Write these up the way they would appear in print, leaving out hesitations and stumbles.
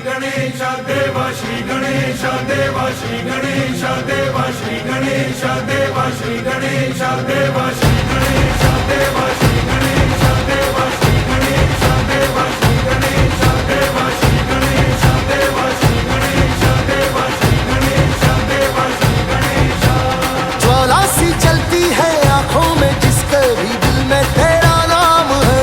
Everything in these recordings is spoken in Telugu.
गणेश देवा श्री गणेश देवा श्री गणेश देवा श्री गणेश देवा श्री गणेश देवा श्री गणेश देवा श्री गणेश देवा श्री गणेश देवा श्री गणेश देवा श्री गणेश देवा श्री गणेश देवा श्री गणेश देवा श्री गणेश। ज्वाला सी चलती है आंखों में जिसके भी दिल में तेरा नाम है,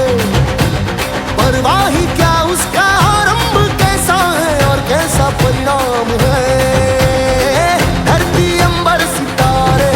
परवाह ही क्या उसका आरंभ कैसा है और कैसा परिणाम है। धरती अंबर सितारे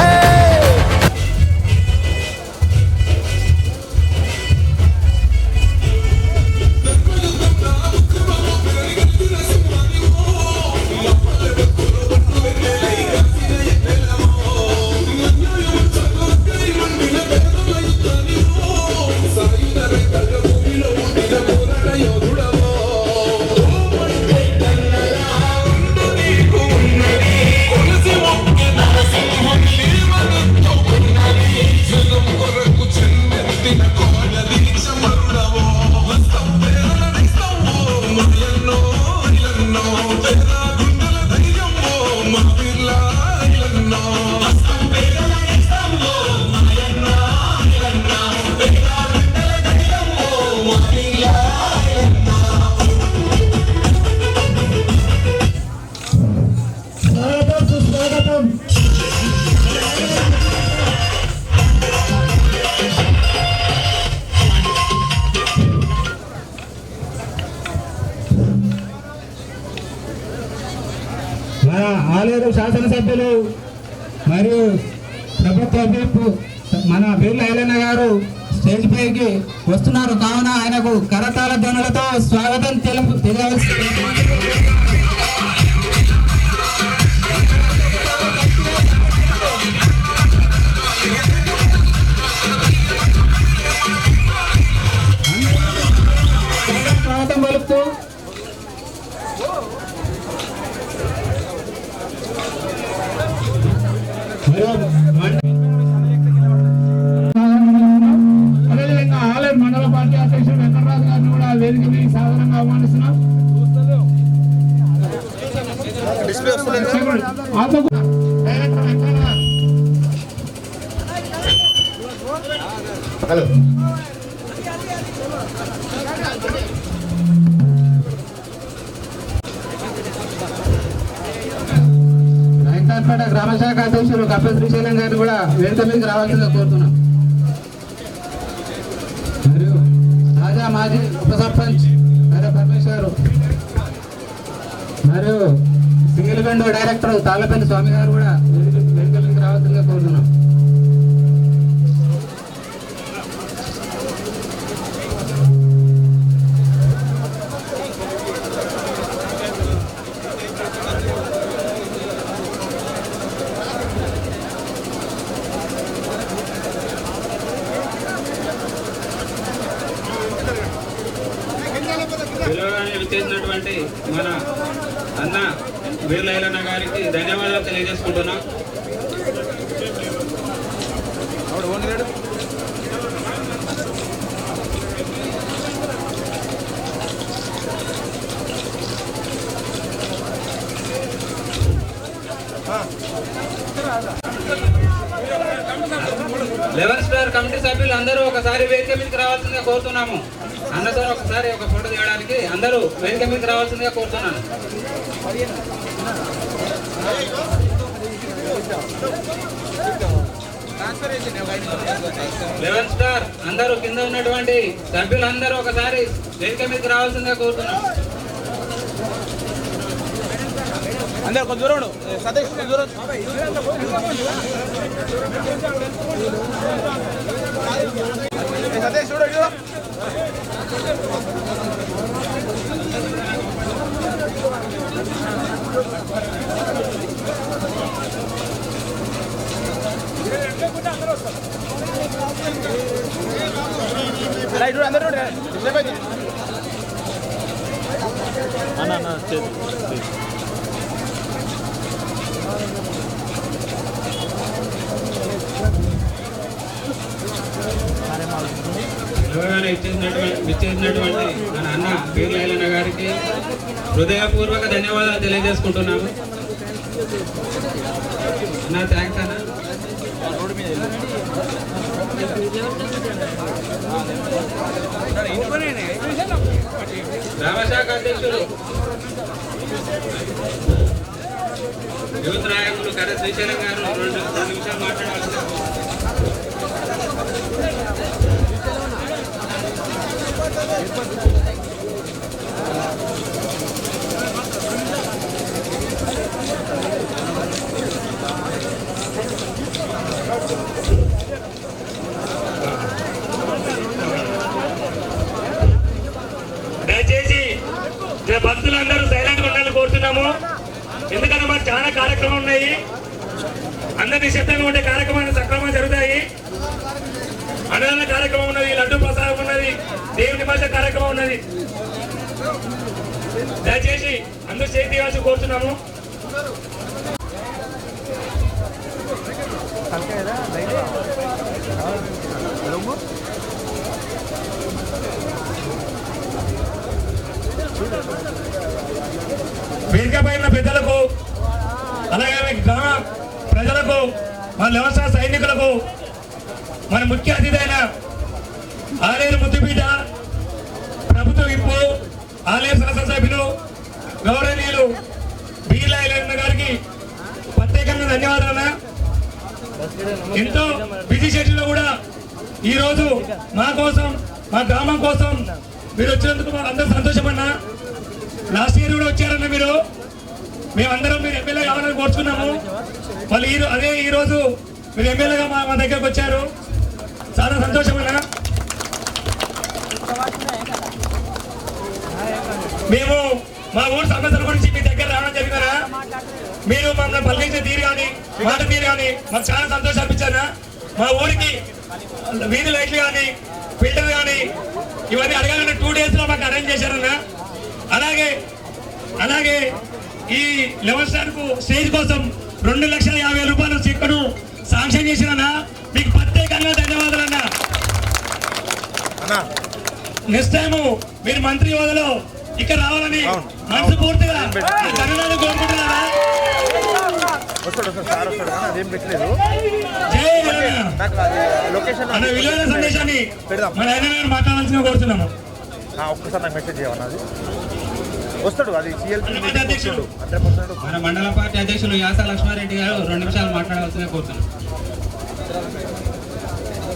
మన ఆలేరు శాసనసభ్యులు మరియు ప్రభుత్వ విప్ మన బీర్ల ఐలన్న గారు స్టేజ్ పైకి వస్తున్నారు కావున ఆయనకు కరతాళ ధ్వనులతో స్వాగతం తెలియవలసి స్వాగతం పలుకుతూ అదేవిధంగా ఆలయ మండల పార్టీ అధ్యక్షుడు వెంకటరాజు గారిని కూడా వేదిక మీద సాధారణంగా ఆహ్వానిస్తున్నాం. రైతాపేట గ్రామ శాఖ అధ్యక్షులు కప్ప శ్రీశైలం గారిని కూడా వేదిక మీదకి రావాల్సిందిగా కోరుతున్నాం. మరియు తాజా మాజీ ఉప సర్పంచ్ నరే పరమేశ్వర్ మరియు సింగిల్ విండో డైరెక్టర్ తాళ్లపల్లి స్వామి గారు కూడా వేదిక మీదకి రావాల్సిందిగా కోరుతున్నాం. చేసినటువంటి మన అన్న బీర్ల ఐలన్న గారికి ధన్యవాదాలు తెలియజేసుకుంటున్నాం. లెవెన్ స్టార్ కమిటీ సభ్యులు అందరూ ఒకసారి వేదిక మీదకి రావాల్సిందిగా కోరుతున్నాము. అన్నతో ఒకసారి ఒక ఫోటో తీయడానికి అందరూ వేదిక మీదకి రావాల్సిందిగా కోరుతున్నాను. లెవెన్ స్టార్ అందరూ కింద ఉన్నటువంటి సభ్యులందరూ ఒకసారి వేదిక మీదకి రావాల్సిందిగా కోరుతున్నాను. అందరు కొంచెం దూరం సతీష్ దూరం సతీష్ చూడ రైట్ అందరూ అన్న ఇచ్చేసినటువంటి మన అన్న బీర్ల ఐలన్న గారికి హృదయపూర్వక ధన్యవాదాలు తెలియజేసుకుంటున్నాము. నా థ్యాంక్స్ అన్న. గ్రామశాఖ అధ్యక్షులు యువత నాయకులు కర్ర శ్రీశైలం గారు 2 నిమిషాలు మాట్లాడాల్సింది. దయచేసి భక్తులందరూ సైలెంట్ ఉండాలని కోరుతున్నాము. ఎందుకంటే మాకు చాలా కార్యక్రమం ఉన్నాయి. అందరు నిశ్శబ్దంగా ఉండే కార్యక్రమాలు సక్రమంగా జరుగుతాయి. అన్నదాన కార్యక్రమం ఉన్నది, లడ్డు ప్రసాదం ఉన్నది, దేవుని నిమజ్జన కార్యక్రమం ఉన్నది. దయచేసి అందరూ చేతి ఇవ్వాల్సి కోరుతున్నాము. వేదికపై ఉన్న పెద్దలకు, అలాగే గ్రామ ప్రజలకు, మన వ్యవసాయ సైనికులకు, మన ముఖ్య అతిథి అయిన ఆలేరు ముద్దుబిడ్డ ప్రభుత్వ విప్పు, ఆలేరు శాసనసభ్యులు గౌరవనీయులు బీర్లాయలన్న గారికి ప్రత్యేకంగా ధన్యవాదాలు. ఎంతో బిజీ షెడ్యూల్లో కూడా ఈరోజు మా కోసం, మా గ్రామం కోసం మీరు వచ్చినందుకు మాకు అందరూ సంతోషమన్నా. లాస్ట్ ఇయర్ కూడా వచ్చారన్న మీరు. మేమందరం మీరు ఎమ్మెల్యే కావాలని కోరుచున్నాము. మళ్ళీ అదే ఈరోజు మీరు ఎమ్మెల్యేగా మా దగ్గరకు వచ్చారు. చాలా సంతోషమన్నా. మేము మా ఊరు సమస్యల గురించి మీ దగ్గర రావడం జరిగిందనా. మీరు మమ్మల్ని పలికించే తీరు కానీ, మాట తీరు కానీ మాకు చాలా సంతోషం అనిపించారా. మా ఊరికి వీధి లైట్లు కానీ, ఫిల్టర్ కానీ ఇవన్నీ అడగాలని 2 days లో మాకు అరేంజ్ చేశారన్నా. అలాగే ఈ లెవెల్ స్టార్ కు స్టేజ్ కోసం 2,50,000 రూపాయలు చెక్కును శాంక్షన్ చేసినా మీకు ప్రత్యేకంగా ధన్యవాదాలన్నా. నెక్స్ట్ టైం మీరు మంత్రి హోదాలో ఇక్కడ రావాలని మనసు పూర్తిగా ధన్యవాదాలు కోరుకుంటున్నారా. జై తెలంగాణ అనే విలువైన సందేశాన్ని మన ఆయన మాట్లాడాల్సిన కోరుతున్నాము. ఒక్కసారి నాకు మెసేజ్ చేయమన్నది వస్తాడు. అది అధ్యక్షులు మన మండల పార్టీ అధ్యక్షులు యాస లక్ష్మారెడ్డి గారు 2 నిమిషాలు మాట్లాడవలసిన కోరుతున్నాం.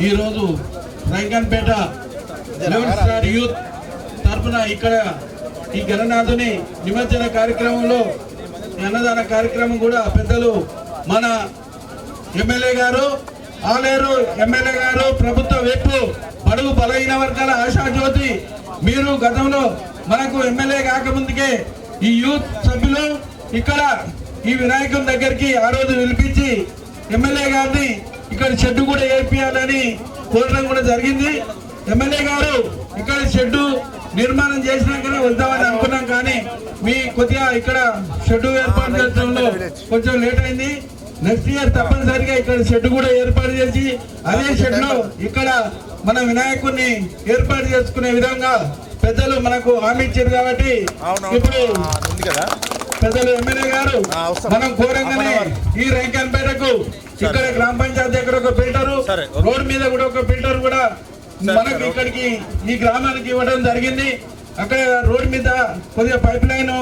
ఈరోజు రంగన్పేట యూత్ తరఫున ఇక్కడ ఈ గణనాథుని నిమజ్జన కార్యక్రమంలో అన్నదాన కార్యక్రమం కూడా పెద్దలు మన ఎమ్మెల్యే గారు, ఆలేరు ఎమ్మెల్యే గారు, ప్రభుత్వ వైపు బడుగు బలహీన వర్గాల ఆశాజ్యోతి మీరు గతంలో మనకు ఎమ్మెల్యే కాకముందుకే ఈ యూత్ సభ్యులు ఇక్కడ ఈ వినాయకుని దగ్గరికి ఆ రోజు పిలిపించి ఎమ్మెల్యే గారిని ఇక్కడ షెడ్ కూడా ఏర్పియాలని కోరడం కూడా జరిగింది. ఎమ్మెల్యే గారు ఇక్కడ షెడ్ నిర్మాణం చేసినాకనే వెళ్తామని అనుకున్నాం, కానీ మీ కొద్దిగా ఇక్కడ షెడ్ ఏర్పాటు చేయడంలో కొంచెం లేట్ అయింది. నెక్స్ట్ ఇయర్ తప్పనిసరిగా ఇక్కడ షెడ్ కూడా ఏర్పాటు చేసి అదే షెడ్ లో ఇక్కడ మన వినాయకుడిని ఏర్పాటు చేసుకునే విధంగా పెద్దలు మనకు హామీ ఇచ్చారు. కాబట్టి ఇప్పుడు పెద్దలు ఎమ్మెల్యే గారు మనం కోరంగానే ఈ రంగన్పేటకు ఇక్కడ గ్రామ పంచాయతీ దగ్గర ఒక ఫిల్టరు, రోడ్ మీద కూడా ఒక ఫిల్టర్ కూడా మనకు ఇక్కడికి ఈ గ్రామానికి ఇవ్వడం జరిగింది. అక్కడ రోడ్ మీద కొద్దిగా పైప్ లైన్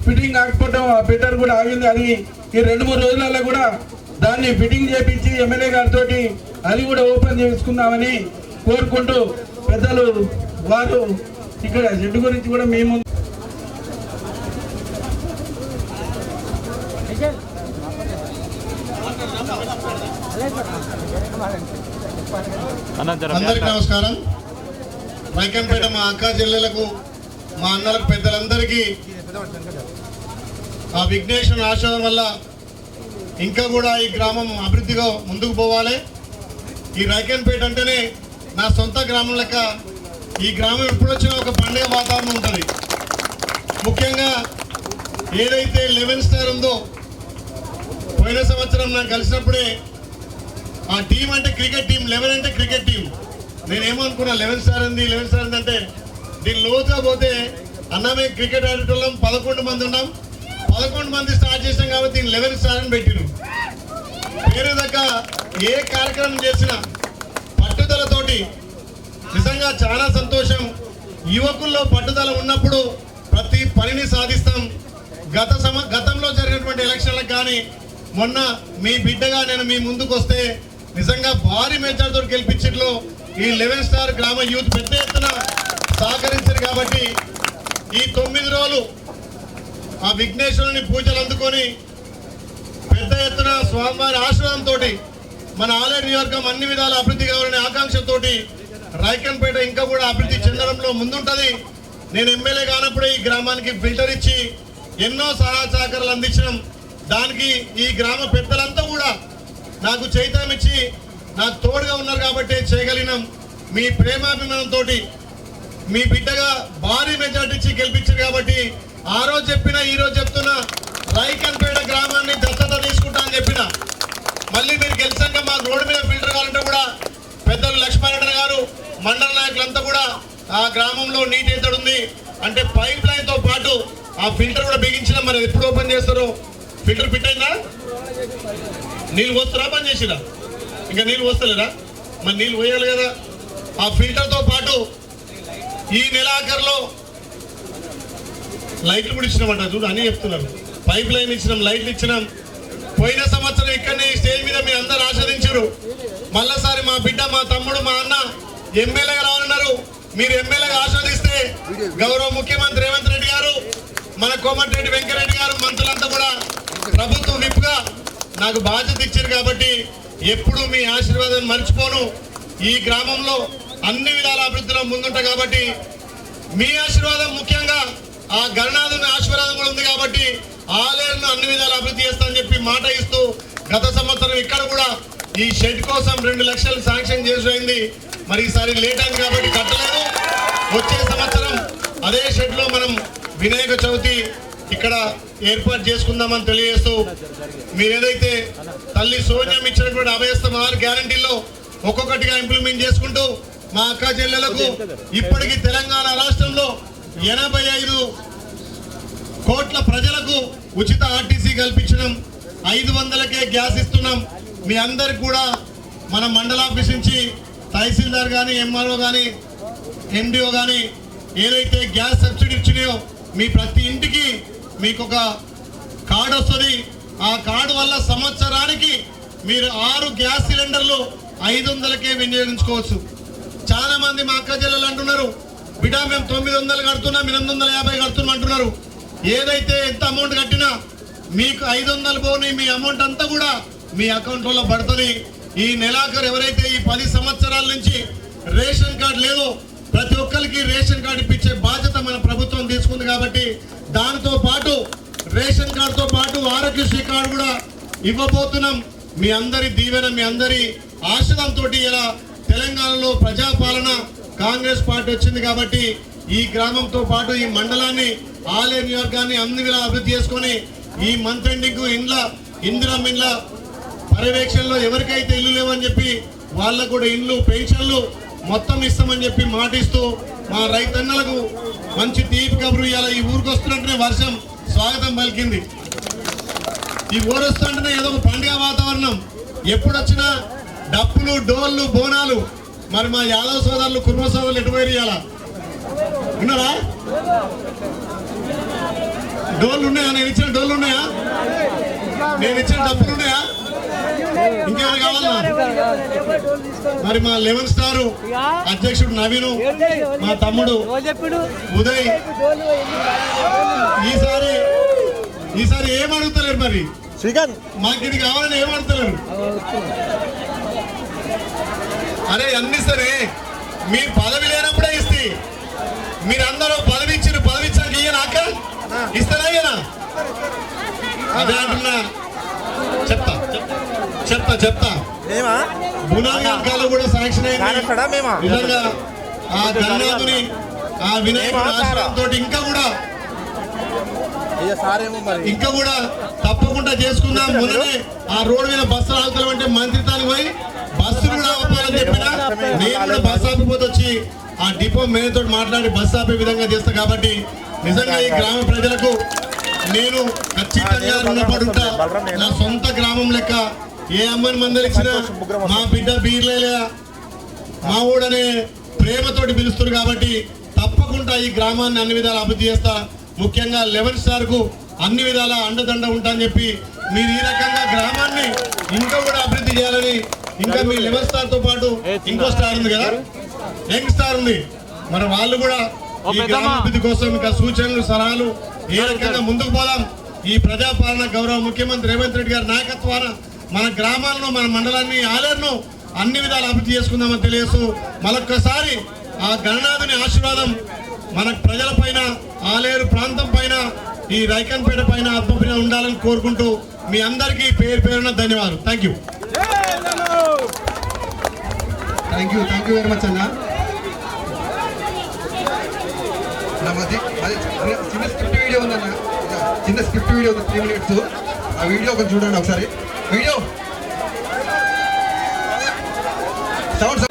ఫిట్టింగ్ కాకపోవడం ఆ ఫిల్టర్ కూడా ఆగింది. అది ఈ 2-3 రోజులలో కూడా దాన్ని ఫిట్టింగ్ చేపించి ఎమ్మెల్యే గారితో అది కూడా ఓపెన్ చేసుకుందామని కోరుకుంటూ పెద్దలు వారు ఇక్కడ షెడ్ గురించి కూడా మేము అందరికి నమస్కారం. రైకంపేట మా అక్క చెల్లెలకు, మా అన్నలకు, పెద్దలందరికీ ఆ విఘ్నేశ్వరుని ఆశీర్వాదం వల్ల ఇంకా కూడా ఈ గ్రామం అభివృద్ధిగా ముందుకు పోవాలి. ఈ రైకంపేట అంటేనే నా సొంత గ్రామం లెక్క. ఈ గ్రామం ఎప్పుడు వచ్చినా ఒక పండుగ వాతావరణం ఉంటుంది. ముఖ్యంగా ఏదైతే 11 స్టార్ ఉందో, పోయిన సంవత్సరం నాకు కలిసినప్పుడే ఆ టీం అంటే క్రికెట్ టీం, 11 అంటే క్రికెట్ టీం. నేనేమనుకున్నా 11 స్టార్ ఉంది అంటే దీని లోతుగా పోతే అన్న మేము క్రికెట్ ఆడేటోళ్ళం 11 మంది ఉన్నాం, 11 మంది స్టార్ట్ చేసినాం కాబట్టి 11 స్టార్ అని పెట్టిరు. పేరు దగ్గర ఏ కార్యక్రమం చేసినా పట్టుదలతోటి నిజంగా చాలా సంతోషం. యువకుల్లో పట్టుదల ఉన్నప్పుడు ప్రతి పనిని సాధిస్తాం. గతంలో జరిగినటువంటి ఎలక్షన్లకు కానీ మొన్న మీ బిడ్డగా నేను మీ ముందుకు వస్తే నిజంగా భారీ మెజార్టీతో గెలిపించడంలో ఈ 11 స్టార్ గ్రామ యూత్ పెద్ద ఎత్తున సహకరించారు. కాబట్టి ఈ 9 రోజులు ఆ విఘ్నేశ్వరుని పూజలు అందుకొని పెద్ద ఎత్తున స్వామివారి ఆశీర్వాదంతో మన ఆలయ నియోజకవర్గం అన్ని విధాల అభివృద్ధి కావాలనే ఆకాంక్షతోటి రాయకన్పేట ఇంకా కూడా అభివృద్ధి చెందడంలో ముందుంటుంది. నేను ఎమ్మెల్యే కానప్పుడే ఈ గ్రామానికి ఫిల్టర్ ఇచ్చి ఎన్నో సహాయ సహకారాలు అందించడం, దానికి ఈ గ్రామ పెద్దలంతా కూడా నాకు చైతన్యం ఇచ్చి నాకు తోడుగా ఉన్నారు కాబట్టి చేయగలిగినాం. మీ ప్రేమాభిమానంతో మీ బిడ్డగా భారీ మెజార్టీ ఇచ్చి గెలిపించారు కాబట్టి ఆ రోజు చెప్పిన ఈ రోజు చెప్తున్నా రాయకన్పేట గ్రామాన్ని దత్తత తీసుకుంటా అని చెప్పిన. మళ్ళీ మీరు గెలిచాక మాకు రోడ్డు మీద ఫిల్టర్ కావాలంటే కూడా పెద్దలు లక్ష్మణరెడ్డి గారు మండల నాయకులంతా కూడా ఆ గ్రామంలో నీటి ఎత్తడి ఉంది అంటే పైప్ లైన్ తో పాటు ఆ ఫిల్టర్ కూడా బిగించిన. మరి ఎప్పుడు ఓపెన్ చేస్తారో? ఫిల్టర్ ఫిట్ అయిందా? నీళ్ళు పోస్తారా? బంద్ చేసిరా? ఇంకా నీళ్ళు పోస్తలేరా? మరి నీళ్ళు పోయాలి కదా. ఆ ఫిల్టర్ తో పాటు ఈ నెలాఖరులో లైట్లు కూడా ఇచ్చినామంట. చూడు అని చెప్తున్నారు. పైప్ లైన్ ఇచ్చినాం, లైట్లు ఇచ్చినాం. పోయిన సంవత్సరం ఇక్కడనే స్టేజ్ మీద మీరు అందరు ఆస్వాదించారు. మళ్ళీసారి మా బిడ్డ, మా తమ్ముడు, మా అన్న ఎమ్మెల్యేగా రావాలన్నారు. మీరు ఎమ్మెల్యేగా ఆస్వాదిస్తే గౌరవ ముఖ్యమంత్రి రేవంత్ రెడ్డి గారు, మన కోమటిరెడ్డి వెంకరెడ్డి గారు, మంత్రులంతా కూడా ప్రభుత్వం విప్గా నాకు బాధ్యత ఇచ్చారు. కాబట్టి ఎప్పుడు మీ ఆశీర్వాదం మర్చిపోను. ఈ గ్రామంలో అన్ని విధాల అభివృద్ధిలో ముందుంటా కాబట్టి మీ ఆశీర్వాదం ముఖ్యంగా ఆ గణనాథుని ఆశీర్వాదం కూడా ఉంది కాబట్టి ఆలయాలను అన్ని విధాలు అభివృద్ధి చేస్తానని చెప్పి మాట ఇస్తూ గత సంవత్సరం ఇక్కడ కూడా ఈ షెడ్ కోసం 2 లక్షలు శాంక్షన్ చేసింది. మరి ఈసారి లేట్ అయింది కాబట్టి కట్టలేదు. వచ్చే సంవత్సరం అదే షెడ్ లో మనం వినాయక చవితి ఇక్కడ ఏర్పాటు చేసుకుందామని తెలియజేస్తూ మీరు ఏదైతే తల్లి సోనియం ఇచ్చినటువంటి అభయస్థం 6 గ్యారంటీల్లో ఒక్కొక్కటిగా ఇంప్లిమెంట్ చేసుకుంటూ మా అక్క చెల్లెలకు ఇప్పటికీ తెలంగాణ రాష్ట్రంలో 85 కోట్ల ప్రజలకు ఉచిత ఆర్టీసీ కల్పించడం, 500కే గ్యాస్ ఇస్తున్నాం. మీ అందరికి కూడా మన మండల ఆఫీస్ నుంచి తహసీల్దార్ కానీ, ఎంఆర్ఓ కానీ, ఎండిఓ కానీ ఏదైతే గ్యాస్ సబ్సిడీ ఇచ్చినాయో మీ ప్రతి ఇంటికి మీకు ఒక కార్డు వస్తుంది. ఆ కార్డు వల్ల సంవత్సరానికి మీరు 6 గ్యాస్ సిలిండర్లు 500కే వినియోగించుకోవచ్చు. చాలా మంది మా అక్క చెల్లెలు అంటున్నారు, బిడ్డ మేము 900 కడుతున్నాం, 850 కడుతున్నాం అంటున్నారు. ఏదైతే ఎంత అమౌంట్ కట్టినా మీకు 500 పోని మీ అమౌంట్ అంతా కూడా మీ అకౌంట్లో పడుతుంది. ఈ నెలాఖరు ఎవరైతే ఈ 10 సంవత్సరాల నుంచి రేషన్ కార్డు లేదో ప్రతి ఒక్కరికి రేషన్ కార్డు ఇప్పించే బాధ్యత మన ప్రభుత్వం తీసుకుంది. కాబట్టి దానితో పాటు రేషన్ కార్డుతో పాటు ఆరోగ్యశ్రీ కార్డు కూడా ఇవ్వబోతున్నాం. మీ అందరి దీవెన, మీ అందరి ఆశీర్వాదంతో ఇలా తెలంగాణలో ప్రజాపాలన కాంగ్రెస్ పార్టీ వచ్చింది. కాబట్టి ఈ గ్రామంతో పాటు ఈ మండలాన్ని, ఆలయ నియోజకాన్ని అన్ని విధాలా అభివృద్ధి చేసుకొని ఈ మంత్ ఎండింగ్ ఇందిరా ఇండ్ల పర్యవేక్షణలో ఎవరికైతే ఇల్లు లేవని చెప్పి వాళ్ళకు కూడా ఇండ్లు, పెన్షన్లు మొత్తం ఇస్తామని చెప్పి మాటిస్తూ మా రైతన్నలకు మంచి తీపి కబురు ఇవ్వాలి. ఈ ఊరికి వస్తున్నట్టునే వర్షం స్వాగతం పలికింది. ఈ ఊరు వస్తుంటేనే ఏదో ఒక పండుగ వాతావరణం. ఎప్పుడు వచ్చినా డప్పులు, డోళ్ళు, బోనాలు. మరి మా యాదవ్ సోదరులు, కుర్మ సోదరులు ఎటు పోయి ఇవ్వాలా? విన్నారా? డోళ్ళు ఉన్నాయా? నేను ఇచ్చిన డోళ్ళు ఉన్నాయా? నేను ఇచ్చిన డప్పులు ఉన్నాయా? ఇంకేమైనా కావాలా? మరి మా 11 స్టార్ అధ్యక్షుడు నవీను, మా తమ్ముడు ఉదయ్ ఈసారి ఏం అడుగుతలేరు. మరి మాకు ఇది కావాలని ఏం అడుగుతలేరు. అరే అన్ని సరే మీరు పదవి లేనప్పుడే ఇస్తే, మీరందరూ పదవి ఇచ్చారు, పదవి ఇచ్చాక ఇయ్యనా అక్క? ఇస్తారా ఇయ్యనా? అదే అంటున్నా. చెప్తా బునాది కూడా శాంక్షన్ అయింది. నిజంగా ఆ గణనాథుని, ఆ వినాయకుడి ఆశీర్వాదంతో ఇంకా కూడా తప్పకుండా చేసుకుందాం. మొన్ననే ఆ రోడ్డు మీద బస్సులు ఆగుతామంటే మంత్రితానికి పోయి బస్సులు కూడా ఆపాలని చెప్పినా నేను కూడా బస్సు ఆపిపోతే వచ్చి ఆ డిపో మేనేజర్ మాట్లాడి బస్సు ఆపే విధంగా చేస్తా. కాబట్టి నిజంగా ఈ గ్రామ ప్రజలకు నేను ఖచ్చితంగా రుణపడుంటా. నా సొంత గ్రామం లెక్క ఏ అమ్మని మందలిచ్చినా మా బిడ్డ బీర్లేలే మా ఊడనే ప్రేమతోటి పిలుస్తారు. కాబట్టి తప్పకుండా ఈ గ్రామాన్ని అన్ని విధాలు అభివృద్ధి చేస్తా. ముఖ్యంగా 11 స్టార్ కు అన్ని విధాల అండదండ ఉంటా అని చెప్పి మీరు ఈ రకంగా గ్రామాన్ని ఇంకా కూడా అభివృద్ధి చేయాలని, ఇంకా మీ 11 స్టార్ తో పాటు ఇంకో స్టార్ ఉంది కదా, యంగ్ స్టార్ ఉంది, మరి వాళ్ళు కూడా ఈ గ్రామాభివృద్ధి కోసం ఇంకా సూచనలు సలహాలు ఏ రకంగా ముందుకు పోదాం. ఈ ప్రజాపాలన గౌరవ ముఖ్యమంత్రి రేవంత్ రెడ్డి గారి నాయకత్వాన మన గ్రామాలను, మన మండలాన్ని, ఆలేరును అన్ని విధాలు అభివృద్ధి చేసుకుందామని తెలియజేస్తూ మరొక్కసారి ఆ గణనాథుని ఆశీర్వాదం మన ప్రజల పైన, ఆలేరు ప్రాంతం పైన, ఈ రైకన్పేట పైన, ఆత్మపైన ఉండాలని కోరుకుంటూ మీ అందరికీ పేరు పేరున ధన్యవాదాలు. థ్యాంక్ యూ వెరీ మచ్ అన్న. చిన్న స్క్రిప్ట్ వీడియో ఉందన్న, చిన్న స్క్రిప్ట్ వీడియో ఉంది 3 minutes. ఆ వీడియో కొంచెం చూడండి ఒకసారి. వీడియో సౌండ్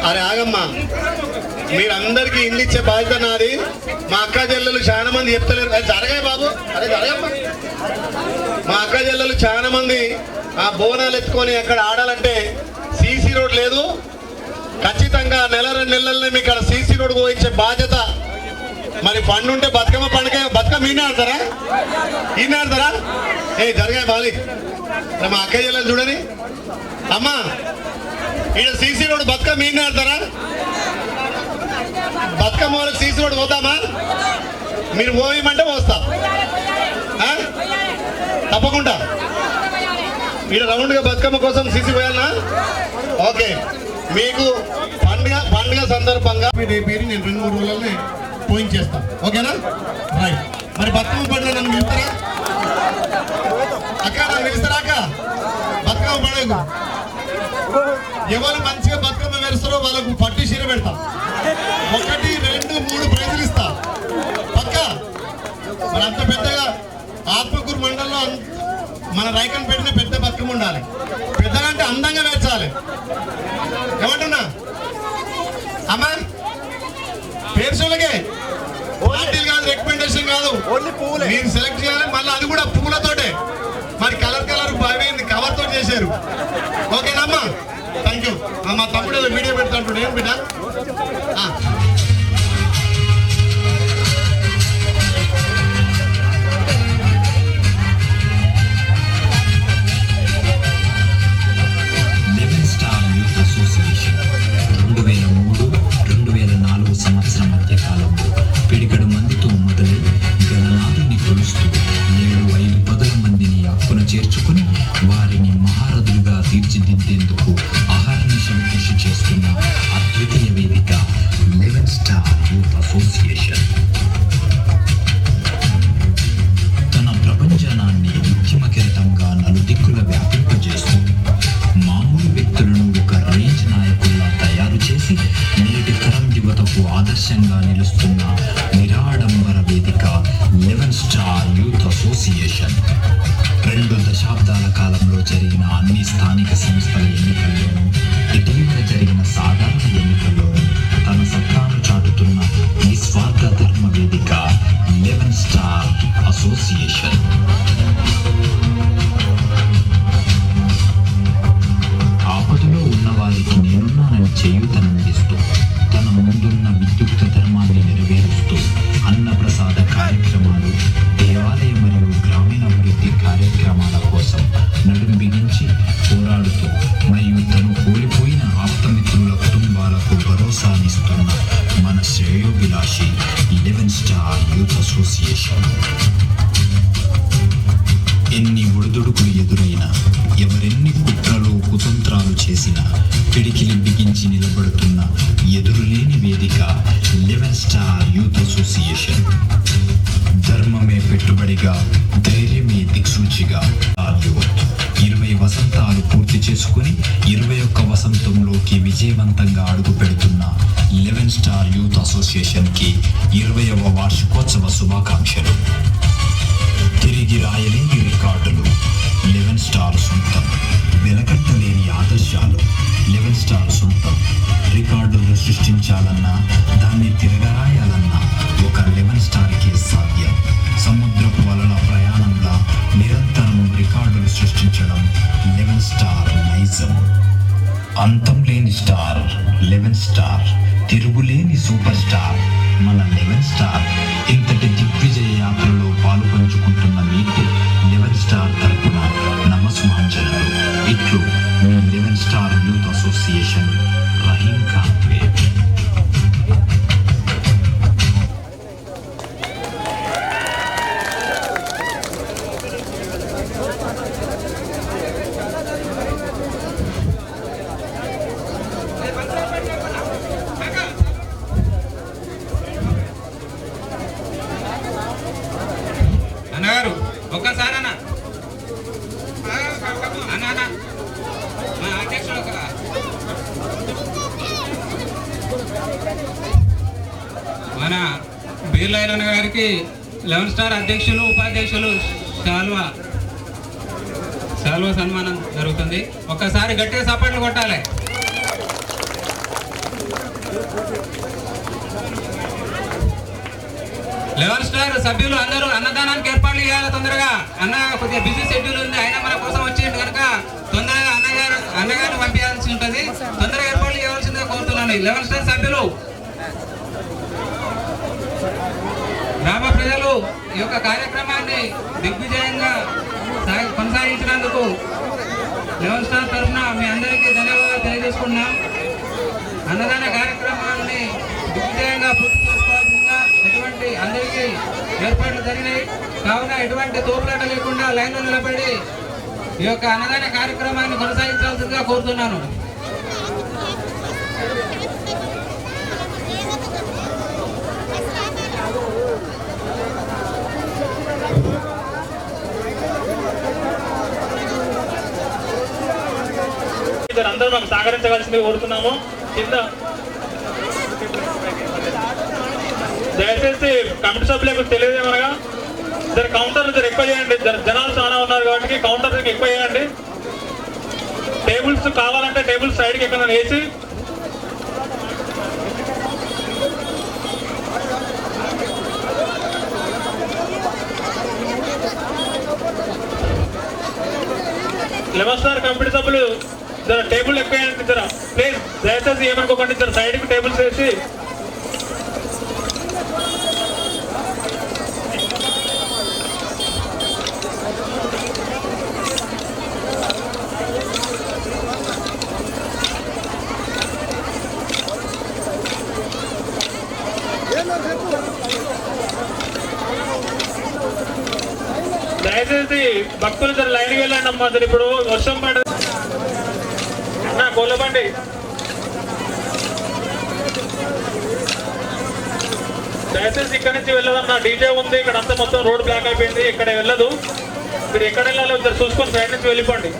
అరే ఆగమ్మా, మీరందరికీ ఇల్లు ఇచ్చే బాధ్యత నాది. మా అక్క చెల్లెలు చాలా మంది చెప్తలేరు. జరగాయి బాబు, అరే జరగమ్మా. మా అక్క చెల్లెలు చాలా మంది ఆ బోనాలు ఎత్తుకొని అక్కడ ఆడాలంటే సీసీ రోడ్ లేదు. ఖచ్చితంగా నెల 2 నెలలనే మీకు అక్కడ సీసీ రోడ్ పోయించే బాధ్యత. మరి పండు ఉంటే బతుకమ్మ ఈయన ఆడతారా? ఈయన ఆడతారా? జరగాయి బాలి. మా అక్క చెల్లెలు చూడని అమ్మా, ఈడ సీసీ రోడ్ బతుకమ్మ ఈయన ఆడతారా? బతుకమ్మ వాళ్ళకి సీసీ రోడ్ పోతామా? మీరు పోయమంటే పోస్తా తప్పకుండా. ఈడ రౌండ్గా బతుకమ్మ కోసం సీసీ పోయాలనా? ఓకే, మీకు పండుగ సందర్భంగా నేను 2-3 రోజులనే పోయించేస్తాను. ఓకేనా? రైట్. మరి బతుకమ్మ పండుగ నన్ను పిలుస్తారా అక్క? నన్ను పిలుస్తారా అక్క? బతుకమ్మ పండుగ ఎవరు మంచిగా బతుకమ్మ వేస్తారో వాళ్ళకు పట్టు చీర పెడతా. 1, 2, 3 ప్రైజులు ఇస్తా పక్క. మరి అంత పెద్దగా ఆత్మకూరు మండలంలో మన రైకన్పేటనే పెద్ద బతుకమ్మ ఉండాలి. పెద్దగా అంటే అందంగా వేర్చాలి. ఏమంటున్నా అమ్మా? పేర్చోళ్ళకే పార్టీలు కాదు, రికమెండేషన్ కాదు, మీరు సెలెక్ట్ చేయాలి. మళ్ళీ అది కూడా పూలతోటే. మరి కలర్ బాగా కవర్ తోటి చేశారు. ఓకేనమ్మా? Thank you. మా తమ్ముడు వీడియో పెడతా అంటుండే. ఏం బిడ్డ? అసోసియేషన్ 2003-2004 సంవత్సరం మధ్య కాలంలో పిడికడు మందితో మొదలై గణనాథుని కొలుస్తూ నేడు 5 పదుల మందిని అక్కున చేర్చుకుని వారిని మహారథులుగా తీర్చిదిద్దేందుకు అహర్నిశం కృషి చేస్తున్న అద్వితీయ వేదిక 11 స్టార్ యూత్ అసోసియేషన్. తన ప్రపంచనాన్ని ఉద్యమ కిరటంగా నలుదిక్కుల వ్యాపింపజేస్తూ మామూలు వ్యక్తులను ఒక రేంజ్ నాయకుల్లా తయారు చేసి నేటి తరం యువతకు ఆదర్శంగా నిలుస్తున్న నిరాడంబర వేదిక 11 స్టార్ యూత్ అసోసియేషన్. 2 దశాబ్దాల కాలంలో జరిగిన అన్ని స్థానిక సంస్థల ఎన్నికల్లోనూ, ఇటీవల జరిగిన సాధారణ ఎన్నికల్లోనూ తన సత్తాను చాటుతున్న నిస్వార్థ ధర్మ వేదిక 11 స్టార్ అసోసియేషన్. ఆపదలో ఉన్న వారికి నేనున్నానని చేయూతనందిస్తూ, తన ముందున్న విద్యుక్త ధర్మాన్ని నెరవేరుస్తూ అన్నప్రసాద కార్యక్రమాలు, దేవాలయ మరియు గ్రామీణాభివృద్ధి కార్యక్రమాల కోసం నడుం బిగించి పోరాడుతూ మరియు తను కోల్పోయిన ఆప్తమిత్రుల కుటుంబాలకు భరోసానిస్తున్న మన శ్రేయోభిలాషి 11 స్టార్ యూత్ అసోసియేషన్. ఎన్ని ఒడిదుడుకులు ఎదురైనా, ఎవరెన్ని కుట్రలు కుతంత్రాలు చేసినా పిడికిలి బిగించి నిలబడుతున్న ఎదురులేని వేదిక 11 స్టార్ యూత్ అసోసియేషన్. ధర్మమే పెట్టుబడిగా, ధైర్యమే దిక్సూచిగా 20 వసంతాలు పూర్తి చేసుకుని 21 వసంతంలోకి విజయవంతంగా అడుగు పెడుతున్న 11 స్టార్ యూత్ అసోసియేషన్ కి 20వ వార్షికోత్సవ శుభాకాంక్షలు. తిరిగి రాయలేని రికార్డులు 11 స్టార్ సొంతం. వెలకట్టలేని ఆదర్శాలు 11 స్టార్ సొంతం. రికార్డులు సృష్టించాలన్నా, దాన్ని తిరగరాయాలన్నా ఒక 11 స్టార్కే సాధ్యం. సముద్రపు వలల ప్రయాణంలా నిరంతరం రికార్డులు సృష్టించడం 11 స్టార్ నైజం. అంతం లేని స్టార్ 11 స్టార్. తిరుగులేని సూపర్ స్టార్ మన 11 స్టార్. ఇంతటి దిగ్విజయ యాత్రలో పాలు పంచుకుంటున్న మీకు 11 స్టార్ తరపున నమస్మాంజనాలు. ఇట్లు మీ 11 star youth association, Rahim Khan Pet. అన్నగారు ఒక్కసారి అన్న మా అధ్యక్షుడు మన బీర్లైన గారికి 11 స్టార్ అధ్యక్షులు ఉపాధ్యక్షులు శాల్వా సన్మానం జరుగుతుంది. ఒక్కసారి గట్టిగా సపోర్ట్లు కొట్టాలి. లెవెన్ స్టార్ సభ్యులు అందరూ అన్నదానానికి ఏర్పాట్లు చేయాలి. తొందరగా అన్న కొద్దిగా బిజీ షెడ్యూల్ ఉంది, అయినా మన కోసం వచ్చింది కనుక తొందరగా అన్నగారిని పంపించాల్సి ఉంటుంది. తొందరగా ఏర్పాట్లు చేయవలసిందిగా కోరుతున్నాను. 11 స్టార్ సభ్యులు, గ్రామ ప్రజలు ఈ యొక్క కార్యక్రమాన్ని దిగ్విజయంగా కొనసాగించినందుకు 11 స్టార్ తరఫున మీ అందరికీ ధన్యవాదాలు తెలియజేసుకున్నాం. అన్నదాన కార్యక్రమాన్ని దిగ్విజయంగా పూర్తి చేసుకోవాల్సిందిగా ఎటువంటి అందరికీ ఏర్పాట్లు జరిగినాయి. కావున ఎటువంటి తోపులాట లేకుండా లైన్లో నిలబడి ఈ యొక్క అన్నదాన కార్యక్రమాన్ని కొనసాగించాల్సిందిగా కోరుతున్నాను. అందరూ మాకు సహకరించవలసింది కోరుతున్నాము. కింద దయచేసి కమిటీ సభ్యులకు తెలియదేమనగా కౌంటర్లు ఎక్కువ చేయండి. జనాలు చాలా ఉన్నారు కాబట్టి కౌంటర్ ఎక్కువ చేయండి. టేబుల్స్ కావాలంటే టేబుల్స్ సైడ్కి ఎక్కడ వేసి లెవెన్ స్టార్ కమిటీ సభ్యులు టేబుల్ ఎక్కువ ప్లీజ్ దయచేసి ఏమనుకోకండి. సైడ్కి టేబుల్స్ వేసి దయచేసి భక్తులు లైన్కి వెళ్ళండి అమ్మా. ఇప్పుడు వర్షం పడదు అన్న, కోళ్ళబండి దయచేసి ఇక్కడ నుంచి వెళ్ళదన్నా. డీజే ఉంది ఇక్కడ, అంతా మొత్తం రోడ్ బ్లాక్ అయిపోయింది, ఇక్కడ వెళ్ళదు. మీరు ఎక్కడ వెళ్ళాలో ఒకసారి చూసుకొని సైడ్ నుంచి వెళ్ళిపోండి.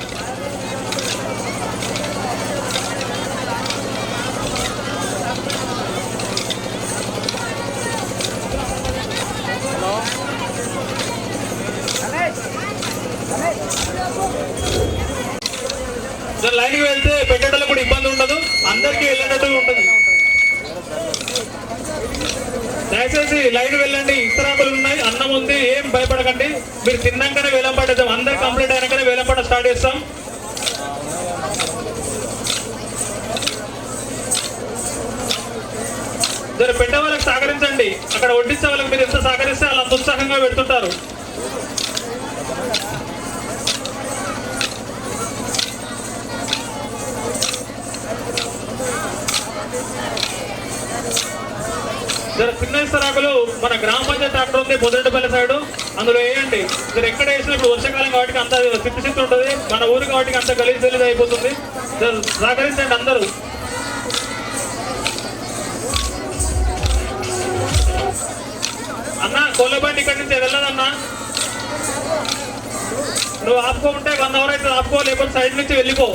లైన్కి వెళ్తే పెట్టేటప్పుడు కూడా ఇబ్బంది ఉండదు, అందరికీ వెళ్ళేటట్టు ఉంటుంది. దయచేసి లైన్ వెళ్ళండి. ఇస్తరాకులు ఉన్నాయి, అన్నం ఉంది, ఏం భయపడకండి. మీరు తిన్నాకనే వేలం పడేద్దాం. అందరు కంప్లీట్ అయినాకనే వేలం పడ స్టార్ట్ చేస్తాం. జర పెట్టే వాళ్ళకి సహకరించండి. అక్కడ వడ్డించే వాళ్ళకి మీరు ఎంత సహకరిస్తే అలా ఉత్సాహంగా పెడుతుంటారు. చిన్న ఇస్తరాకులు మన గ్రామ పంచాయతీ ట్రాక్టర్ ఉంది పొద్దుపల్లి సైడ్, అందులో వేయండి. జర ఎక్కడ వేసినప్పుడు వర్షాకాలం కాబట్టి అంత సిద్ధి ఉంటుంది, మన ఊరు కాబట్టి అంత గలీజ్ అయిపోతుంది. సహకరించండి అందరూ. అన్న కోళ్ళబండి ఇక్కడి నుంచి వెళ్ళదన్నా, నువ్వు ఆపుకోమంటే 1 అవర్ అయితే ఆపుకో, లేకపోతే సైడ్ నుంచి వెళ్ళిపో.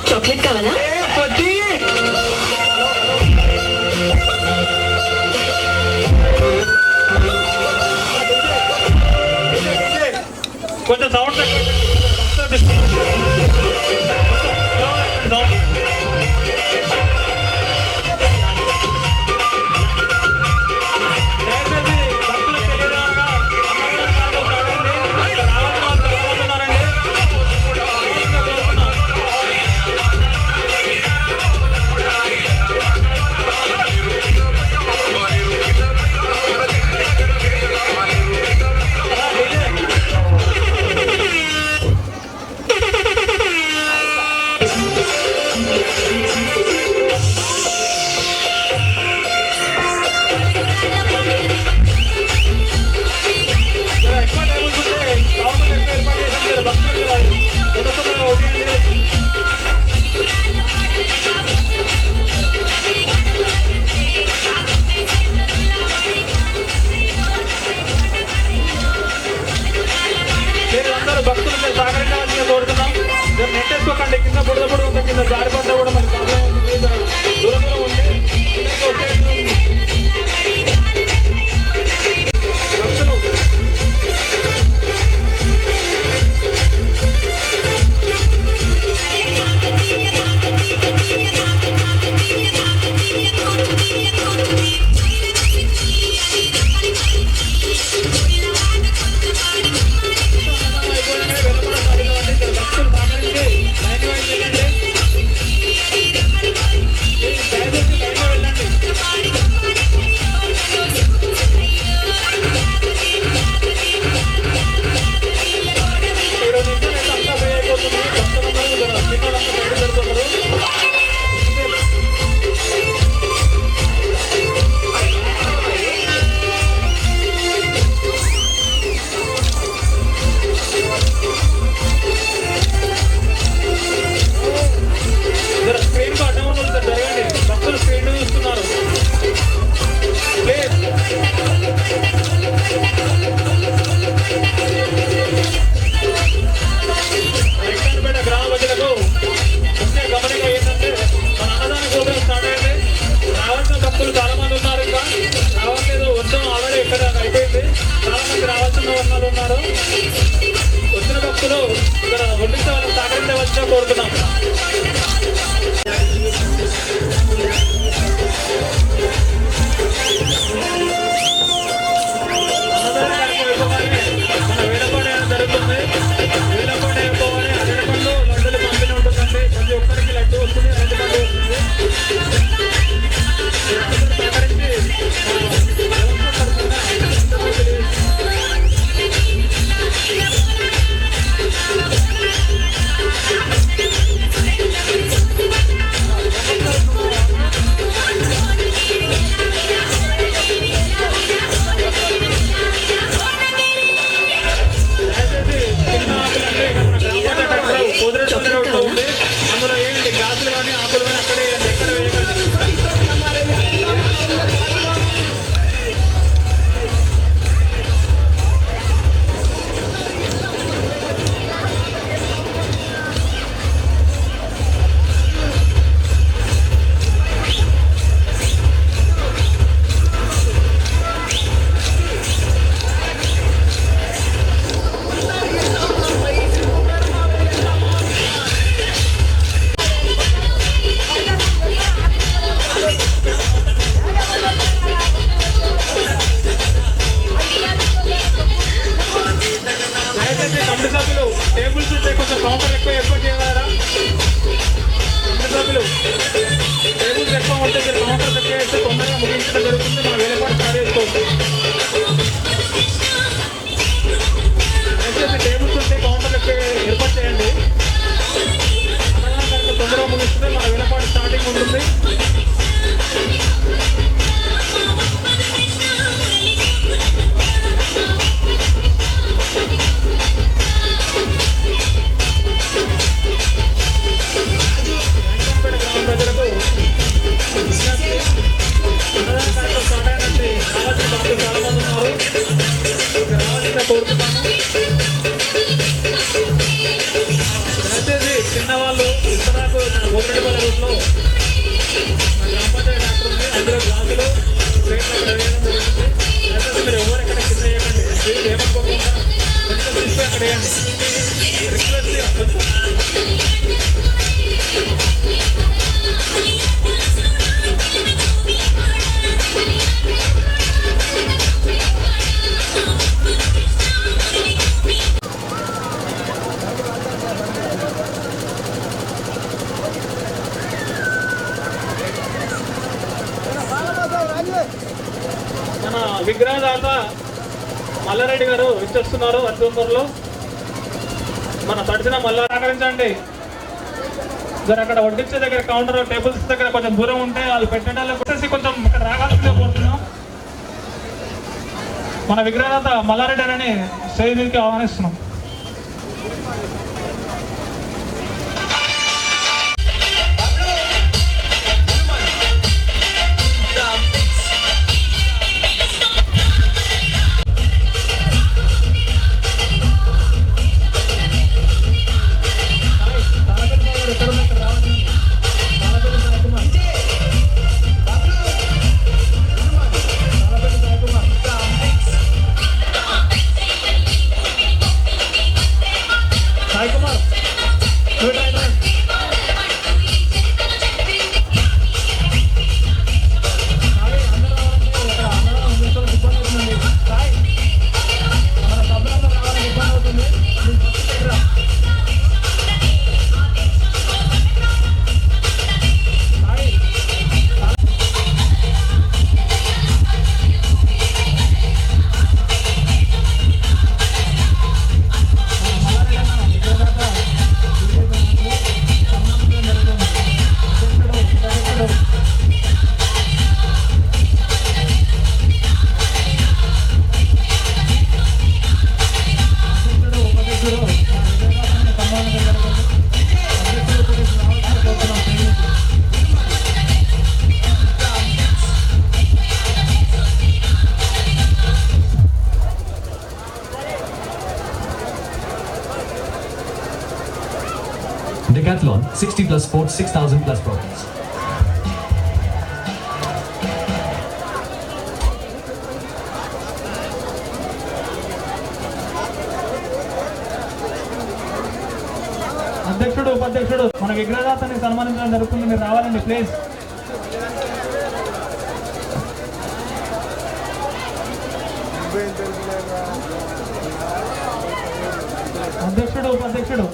చాక్లెట్ కావాలా? కొంచెం సౌండ్ నెట్టేసుకోకండి, కింద బుడద ఉంటుంది, కింద జారిపడ్డా కూడా మనకి దూరం దూరం ఉంది. వచ్చిన భక్తులు ఇక్కడ ఒంటితో సహకరించవచ్చని కోరుతున్నాం. మన వేలపాట జరుగుతుంది. వేలపాట అయిపోవాలి, అరటిపండ్లు లడ్డూలు పంపిణీ ఉంటుందండి. ప్రతి ఒక్కరికి లడ్డు వస్తుంది, అరటిపండు వస్తుంది. అందులో ఏంటి గ్లాసులు కానీ ఆకులు కానీ అక్కడే ఎక్కడ వేయకండి. ఎక్కువ ఏర్పాటు చేయగలరా? సభ్యులు టేబుల్స్ ఎక్కువ ఉంటే మీరు కౌంటర్స్ ఎక్కువ వేస్తే తొందరగా ముగించడం జరుగుతుంది. మనం వేరేపాటు స్టార్ట్ చేసుకోవచ్చు. దయచేసి టేబుల్స్ ఉంటే కౌంటర్లు ఎక్కువ ఏర్పాటు చేయండి. అన్నదానం కనుక తొందరగా ముగిస్తే మన వేరేపాటు స్టార్టింగ్ ఉంటుంది. ప్రజలకు అన్నదాన కార్యక్రమం స్టార్ట్ అయినట్టు రావాల్సిన భక్తులు చాలా మంది ఉన్నారు. రావాల్సిన కోరుతున్నాను. దయచేసి చిన్నవాళ్ళు ఇతరాకు గోపిరెడ్డిపల్లి రూట్లో గ్రామ పంచాయతీ డాక్టర్ ఉంది. అందులో గ్లాసులు ప్లేట్లు అక్కడ వేయడం జరుగుతుంది. దయచేసి మీరు ఎవరు ఎక్కడ కింద వేయకండి. ఏమనుకోకుండా కొంచెం తీసుకుని అక్కడ వేయండి. రిక్వెస్ట్ మన విగ్రహదాత మల్లారెడ్డి గారు ఇచ్చేస్తున్నారు. అత్యంతలో మన తడిసిన మల్లా సహకరించండి. జర అక్కడ వడ్డించే దగ్గర కౌంటర్ టేబుల్స్ దగ్గర కొంచెం దూరం ఉంటే వాళ్ళు పెట్టడానికి వచ్చేసి కొంచెం ఇక్కడ రాగాల్సిందే కోరుతున్నాం. మన విగ్రహదాత మల్లారెడ్డి అని స్టేజ్ మీదకి ఆహ్వానిస్తున్నాం. Decathlon, 60 plus sports, 6,000 plus products. అధ్యక్షుడు ఉపాధ్యక్షుడు మన విగ్రహదాతని సన్మానించడం జరుగుతుంది. మీరు రావాలండి ప్లీజ్. అధ్యక్షుడు ఉపాధ్యక్షుడు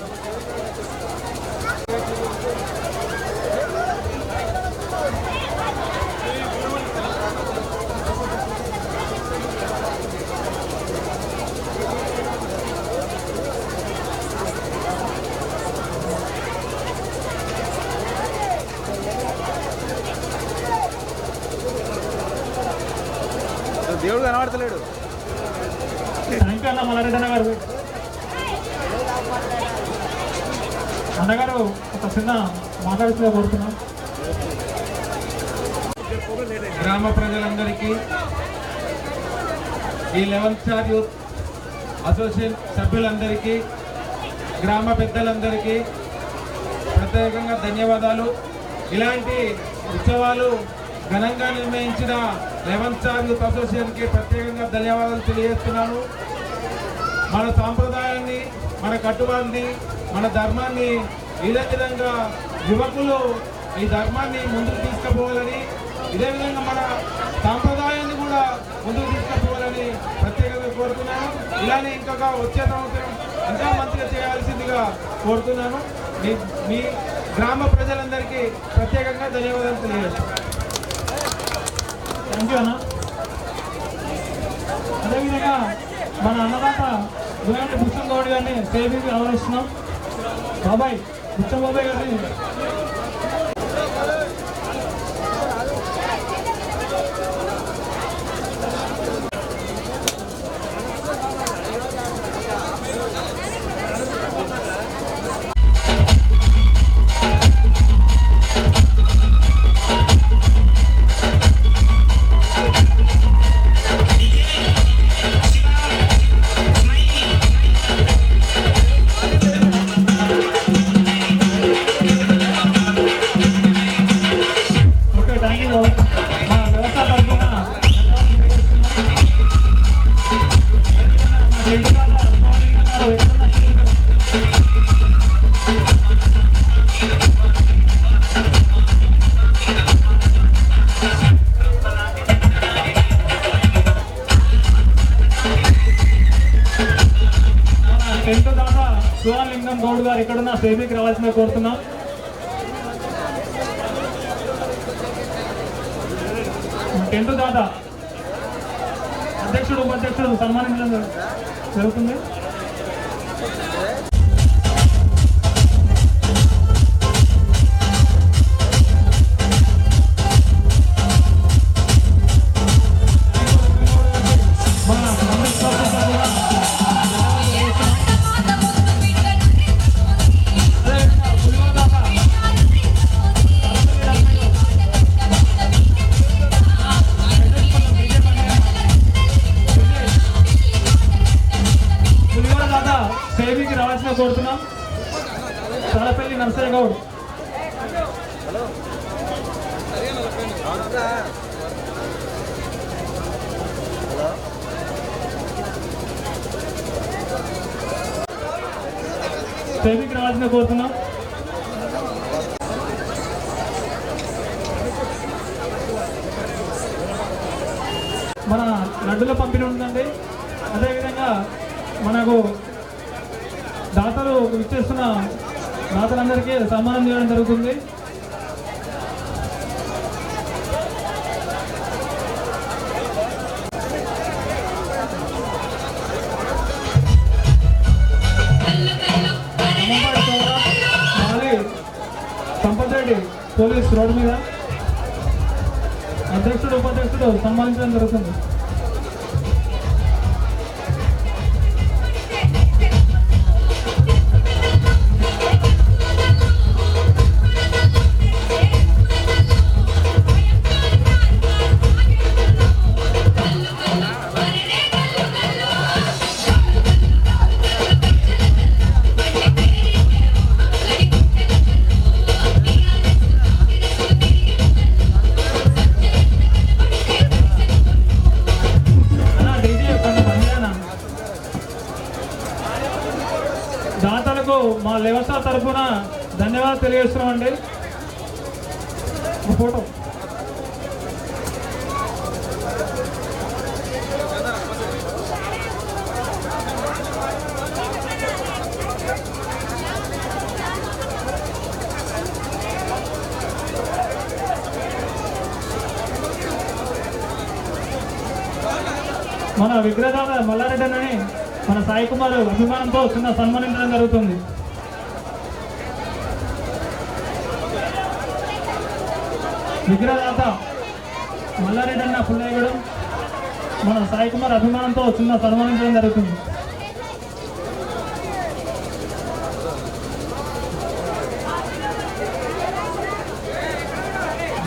దేవుడు కనబడతలేడు. థ్యాంక్ యూ అన్న మల్లారెడ్డి అన్న గారు. అన్నగారు ఒక చిన్న మాట్లాడుతూ కోరుతున్నాం. గ్రామ ప్రజలందరికీ, ఈ 11th స్టార్ యూత్ అసోసియేషన్ సభ్యులందరికీ, గ్రామ పెద్దలందరికీ ప్రత్యేకంగా ధన్యవాదాలు. ఇలాంటి ఉత్సవాలు ఘనంగా నిర్వహించిన 11th స్టార్ యూత్ అసోసియేషన్కి ప్రత్యేకంగా ధన్యవాదాలు తెలియజేస్తున్నాను. మన సాంప్రదాయాన్ని, మన కట్టుబాటుని, మన ధర్మాన్ని ఇదే విధంగా యువకులు ఈ ధర్మాన్ని ముందుకు తీసుకుపోవాలని, ఇదే విధంగా మన సాంప్రదాయాన్ని కూడా ముందుకు తీసుకుపోవాలని ప్రత్యేకంగా కోరుతున్నాను. ఇలానే ఇంకా వచ్చే సంవత్సరం ఇంకా మంచిగా చేయాల్సిందిగా కోరుతున్నాను. మీ గ్రామ ప్రజలందరికీ ప్రత్యేకంగా ధన్యవాదాలు తెలియజేస్తాను. థ్యాంక్ యూ అన్న. అదేవిధంగా మన అన్నదాత గులాంటి బుచ్చం గౌడ్ గారిని సేవింగ్ ఆదరిస్తున్నాం. బాబాయ్ బుచ్చం బాబాయ్ గారిని శివలింగం గౌడ్ గారు ఎక్కడున్నా సేవికి రావాల్సిన కోరుతున్నాం. టెంట్ దాదా అధ్యక్షుడు ఉపాధ్యక్షుడు సన్మానించడం జరుగుతుంది. సేవికి రావాల్సిన కోరుతున్నాం. చాలపల్లి నర్సయ్య గౌడ్ సేవికి రావాల్సిన కోరుతున్నాం. మన లడ్డుల పంపిణీ ఉందండి. అదేవిధంగా మనకు దాతలు ఇచ్చేస్తున్న దాతలందరికీ సన్మానం చేయడం జరుగుతుంది. సంపత్ రెడ్డి పోలీస్ రోడ్డు మీద అధ్యక్షుడు ఉపాధ్యక్షుడు సన్మానించడం జరుగుతుంది. దాతలకు మా వ్యవస్థ తరఫున ధన్యవాదాలు తెలియజేస్తున్నామండి. ఫోటో మన విగ్రహదాత మల్లారెడ్డి అని మన సాయి కుమార్ అభిమానంతో చిన్న సన్మానించడం జరుగుతుంది. విగ్రహదాత మల్లారెడ్డి అన్న పుల్లయ్యగూడెం మన సాయి కుమార్ అభిమానంతో చిన్న సన్మానించడం జరుగుతుంది.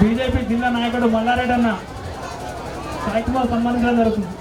బీజేపీ జిల్లా నాయకుడు మల్లారెడ్డి అన్న సాయి కుమార్ సన్మానించడం జరుగుతుంది.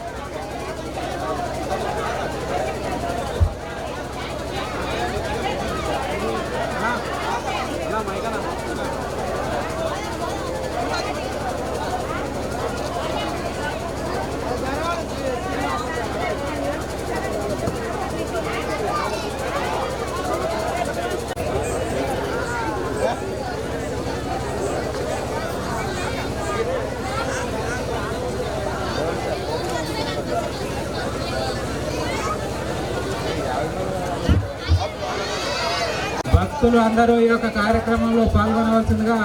భక్తులు అందరూ ఈ యొక్క కార్యక్రమంలో పాల్గొనవలసిందిగా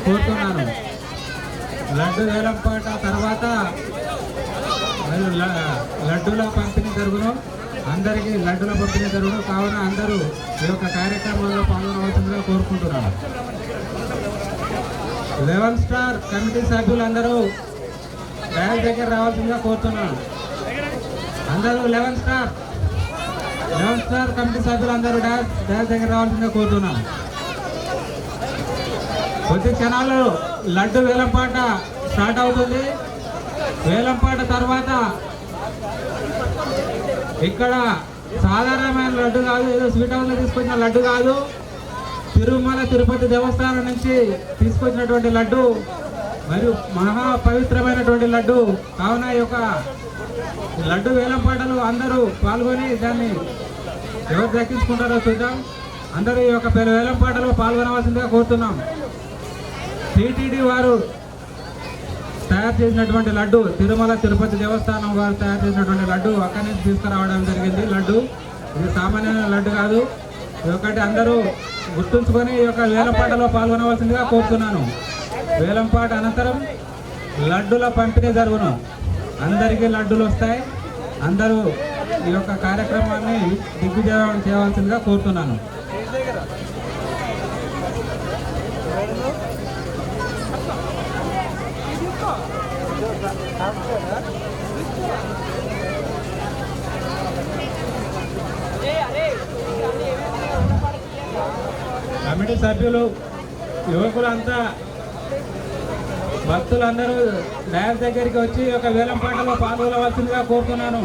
కోరుతున్నాను. లడ్డు వేలంపాట తర్వాత లడ్డూల పంపిణీ జరుగును. అందరికీ లడ్డూల పంపిణీ జరుగును. కావున అందరూ ఈ యొక్క కార్యక్రమంలో పాల్గొనవలసిందిగా కోరుకుంటున్నాను. 11 స్టార్ కమిటీ సభ్యులందరూ డయాస్ దగ్గర రావాల్సిందిగా కోరుతున్నాను. అందరూ 11 స్టార్ కమిటీ సభ్యులందరూ డయాస్ దగ్గర రావాల్సిందిగా కోరుతున్నాను. కొద్ది క్షణాల్లో లడ్డు వేలంపాట స్టార్ట్ అవుతుంది. వేలంపాట తర్వాత ఇక్కడ సాధారణమైన లడ్డు కాదు, ఏదో స్వీట్ హౌస్లో తీసుకొచ్చిన లడ్డు కాదు, తిరుమల తిరుపతి దేవస్థానం నుంచి తీసుకొచ్చినటువంటి లడ్డు మరియు మహా పవిత్రమైనటువంటి లడ్డు. కావున ఈ యొక్క లడ్డు వేలంపాటలు అందరూ పాల్గొని దాన్ని ఎవరు దక్కించుకుంటారో చూద్దాం. అందరూ ఈ యొక్క వేలంపాటలో పాల్గొనవలసిందిగా కోరుతున్నాం. టీటీడీ వారు తయారు చేసినటువంటి లడ్డు, తిరుమల తిరుపతి దేవస్థానం వారు తయారు చేసినటువంటి లడ్డు అక్కడి నుంచి తీసుకురావడం జరిగింది. లడ్డు ఇది సామాన్యమైన లడ్డు కాదు. ఇది ఒకటి అందరూ గుర్తుంచుకొని ఈ యొక్క వేలంపాటలో పాల్గొనవలసిందిగా కోరుతున్నాను. వేలంపాట అనంతరం లడ్డుల పంపిణీ జరుగును. అందరికీ లడ్డులు వస్తాయి. అందరూ ఈ యొక్క కార్యక్రమాన్ని దిగ్విజయం చేయవలసిందిగా కోరుతున్నాను. కమిటీ సభ్యులు, యువకులంతా, భక్తులందరూ డయాస్ దగ్గరికి వచ్చి ఒక వేలంపాటలో పాల్గొనవలసిందిగా కోరుతున్నాను.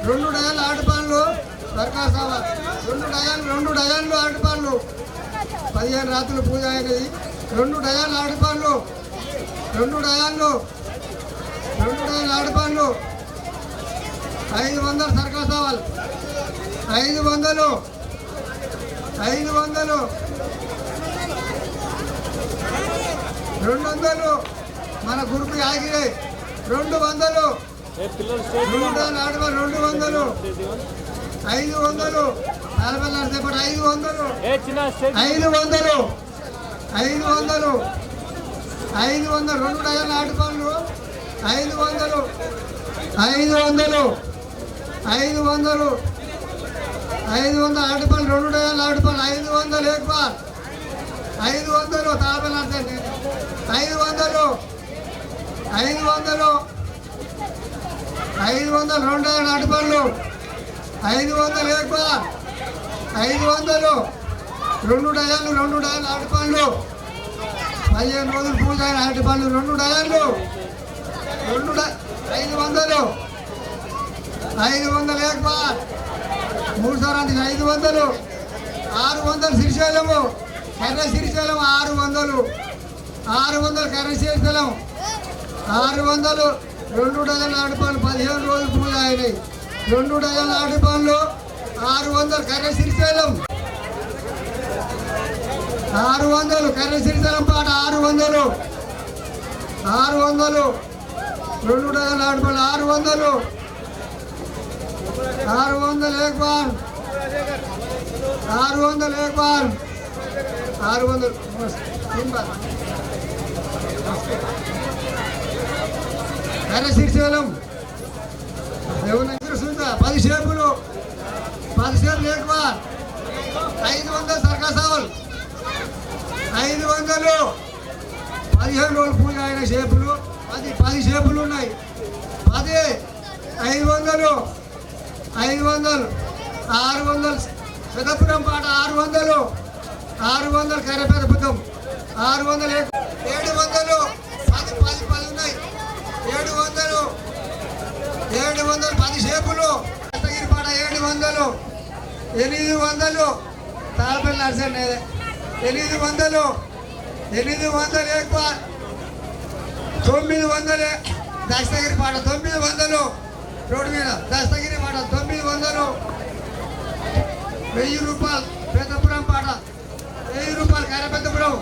రెండు డజన్లు ఆటపాన్లు సర్కార్ సభ, రెండు డజన్లు ఆటపాన్లు, 15 రాత్రులు పూజ అయినది. 2 డజన్లు ఆటపాన్లు, 2 డజన్లు ఆటపాన్లు, 500 సర్కార్ సవాల్, 500 200 మన గురుపు ఆగిరే 200 ఆడవాళ్ళు 200 500 40 సేపటి 500 2 డజన్ల ఆటపాన్లు 500 ఆటపాన్లు 2 డజన్ల ఆటపాన్లు 500 एक बार 500 తాబేలు అంటే 500 2 డజన్ల ఆటపాన్లు 500 एक बार 500 2 డజన్ల ఆటపాన్లు 15 రోజులు పూజ అయిన ఆటపాన్లు 2 డజన్లు 500 एक बार 3 సార్లు 500 600 శ్రీశైలము కర్ర శ్రీశైలం 600 కర్ర శ్రీశైలం 600 2 డజన్ల ఆటపాన్లు 15 రోజులు పూజ అయినాయి 2 డజన్ల ఆటపాన్లు 600 కర్ర శ్రీశైలం 600 కర్ర శ్రీశైలం పాట 600 2 డజన్ల ఆటపాన్లు 600 एक बार 600 3 बार కర్ర శ్రీశైలం 10 షేపులు एक बार 500 సర్కార్ సవాల్ 500 15 రోజులు పూజ అయిన షేపులు 10 షేపులు ఉన్నాయి 500 600 పెద్దపురం పాట 600 కర్ర పెద్దపురం 600 700 10 ఉన్నాయి 700 10 షేపులు దస్తగిరి పాట 700 800 తాళపల్లి నర్సండి 800 ఎక్కువ 900 దస్తగిరి పాట 900 రోడ్డు మీద దస్తగిరి పాట 900 1000 రూపాయలు పెద్దపురం పాట 1000 రూపాయలు కరపెద్దపురం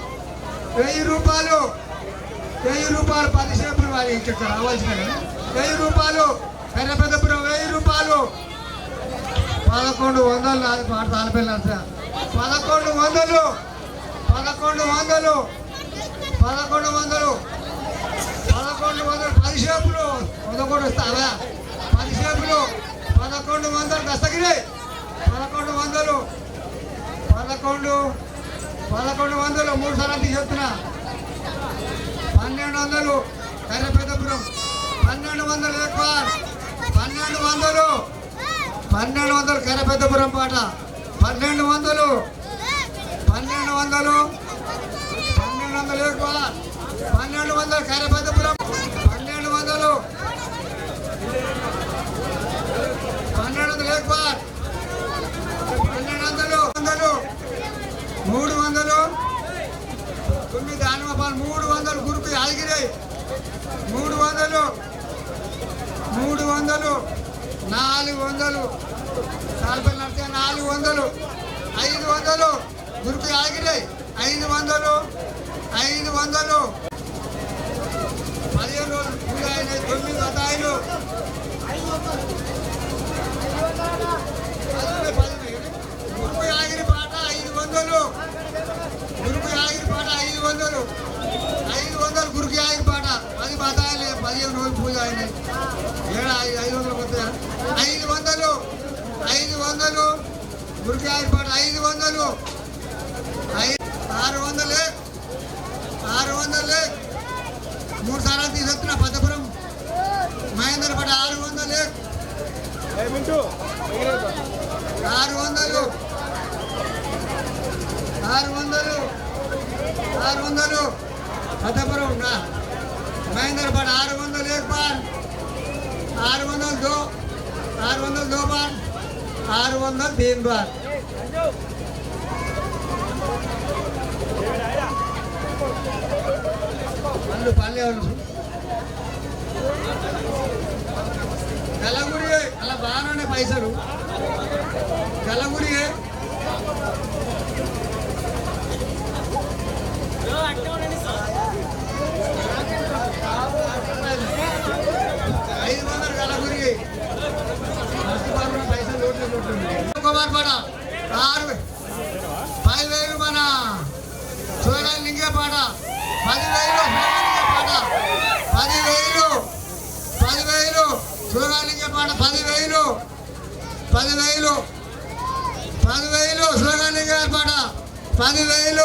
1000 రూపాయలు 10 సేపులు వారి ఇక్కడ రావాల్సిన 1000 రూపాయలు కరపెద్దపురం 1000 రూపాయలు 1100 నాది పాట తాళపల్లి నర్స 1100 10 సేపులు 11 వస్తావా 10 సేపులు 1100 దస్తగిరి 1100 3 సార్లు చెప్తున్నా 1200 కర్రపెద్దపురం 1200 ఎక్కువ 1200 కర్రపెద్దపురం పాట 1200 ఎక్కువ 1200 కర్రపెద్దపురం 1200 ఎక్కువ 1200 300 9 ఆనవపాలు 300 గురుకు యాదగిరి 300 400 తాళపల్లి నడితే 400 500 గురుకు యాదగిరి 500 15 రోజులు పూజ అయిన 9 బతాయిలు గురుకు యాదగిరి పాట 500 గురుకు యాదగిరి పాట 500 గురుకు యాదగిరి పాట 10 బతాయిలు 15 రోజులు పూజ అయినాయి 500 కొత్త 500 గురుకు యాదగిరి పాట 500 600 3 సార్లు తీసుకొస్తున్నా పెద్దపురం మహేంద్ర పాట 600 పెద్దపురం महेंद्र बार 600 एक बार 600 दो 600 बार 600 3 बार पल्लू पाले गलगुरी अला बागाने पैसलू गलगुरी మన చూడలింగే పాట 10,000 చూడలింగే పాట 10,000 చూడలింగే పాట 10,000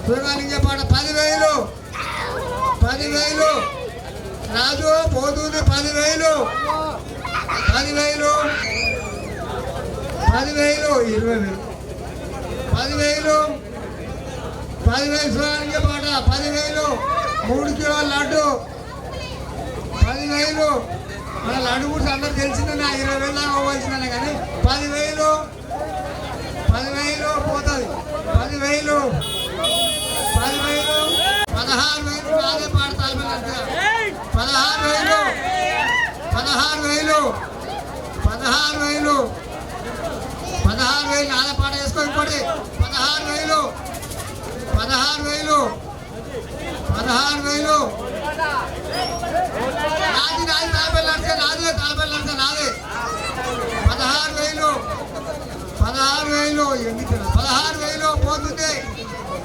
చూడలింగే పాట 10,000 రాజు పోతుంది 10,000 20,000 చూడడానికి పాట 10,000 3 కిలోల లడ్డు 10,000 మన లడ్డు కూడా అందరూ తెలిసిందని 20,000 దాకా అవ్వాల్సిందని కానీ 10,000 పోతుంది 10,000 16,000 అదే పాట తాల్పల్లి 16,000 నాదే పాట వేసుకో ఇంకోటి 16,000 నాది తాల్పల్లి నడిచే నాదే 16,000 ఎందుకు 16,000 పోతుంది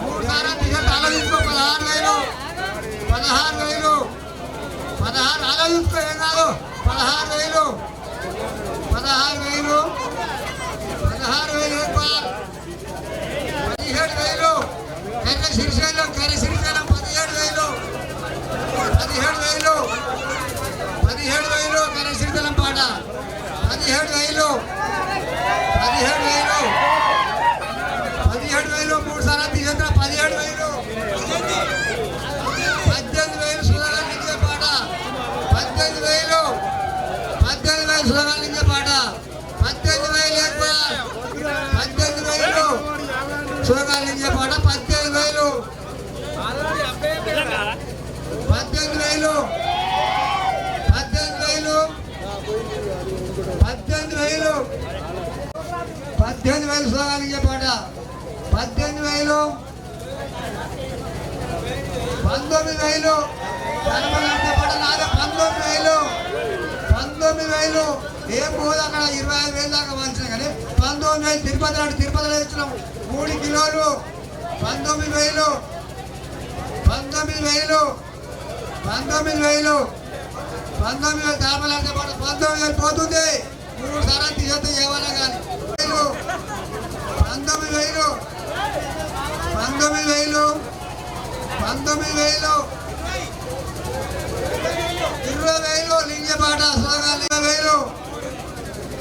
3 సార్లు టికెట్ ఆలోచించుకో 16,000 ఆలోచించుకో ఏం కాదు 16,000 एक बार 17,000 శ్రీశైలం 17,000 శ్రీశైలం పాట 17,000 3 సార్లు తీసేద్దా 17,000 18,000 సుధాకర్ పాట స్లోగానికే పాట 18,000 19,000 కనపడాలంటే పాట నాదే 19,000 ఏం పోదు అక్కడ 25,000 దాకా వంచిన కానీ 19,000 తిరుపతిలో ఇచ్చినాం 3 కిలోలు 19,000 కనపడాలంటే పాట 19,000 పోతుంది 3 సార్లు తీసేస్తే ఏమన్నా కానీ 19,000 20,000 లింగే పాట స్లోగాన్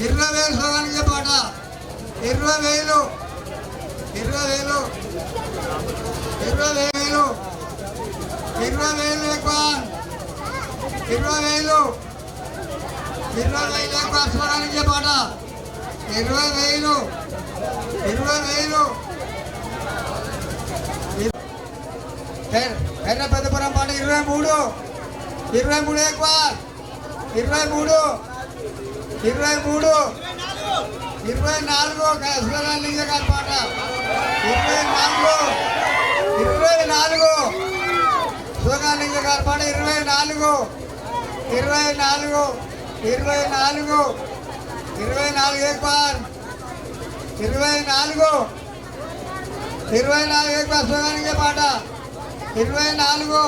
20,000 స్లోగానికే పాట 20,000 స్లోగానికే పాట 20,000 ఎర్ర పెద్దపురం పాట 23 ఎక్కువ 24 లింగ గారి పాట 24 సుగాలింగ గారి పాట 24 ఎక్కువ 24 ఎక్కువ సుగాలింగ పాట 24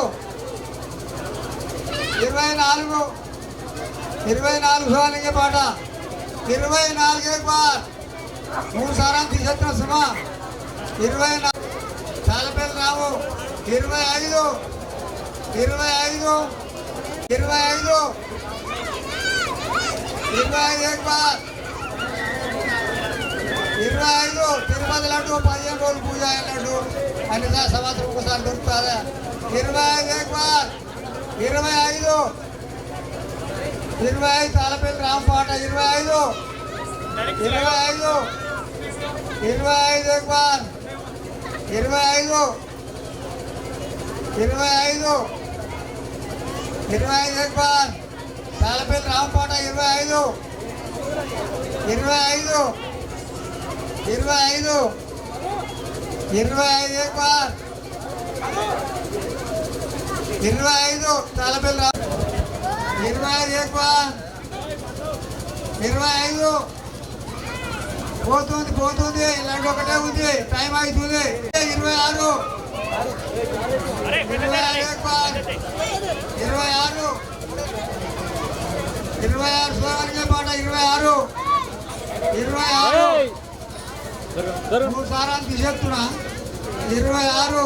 సుగాలింగ పాట 24 ఎక్కువ 3 సార్లు తీసేస్తున్నా సుమా 24 చాలా పేరు రావు 25 ఎక్కువ 25 తిరుపతి లడ్డు 15 రోజులు పూజ అయినట్టు అన్ని సంవత్సరం ఒకసారి దొరుకుతుందా 25 ఎక్కువ 25 తాళపల్లి రాంపాట 25 ఎక్కువ 25 ఎక్కువ తాళపల్లి రాంపాట 25 ఎక్కువ 25 తాళపల్లి 25 ఎక్కువ 25 పోతుంది ఇలాంటి ఒకటే ఉంది టైం అవుతుంది 26 స్లోగానికే పాట 26 3 సార్లు తీసేస్తున్నా 26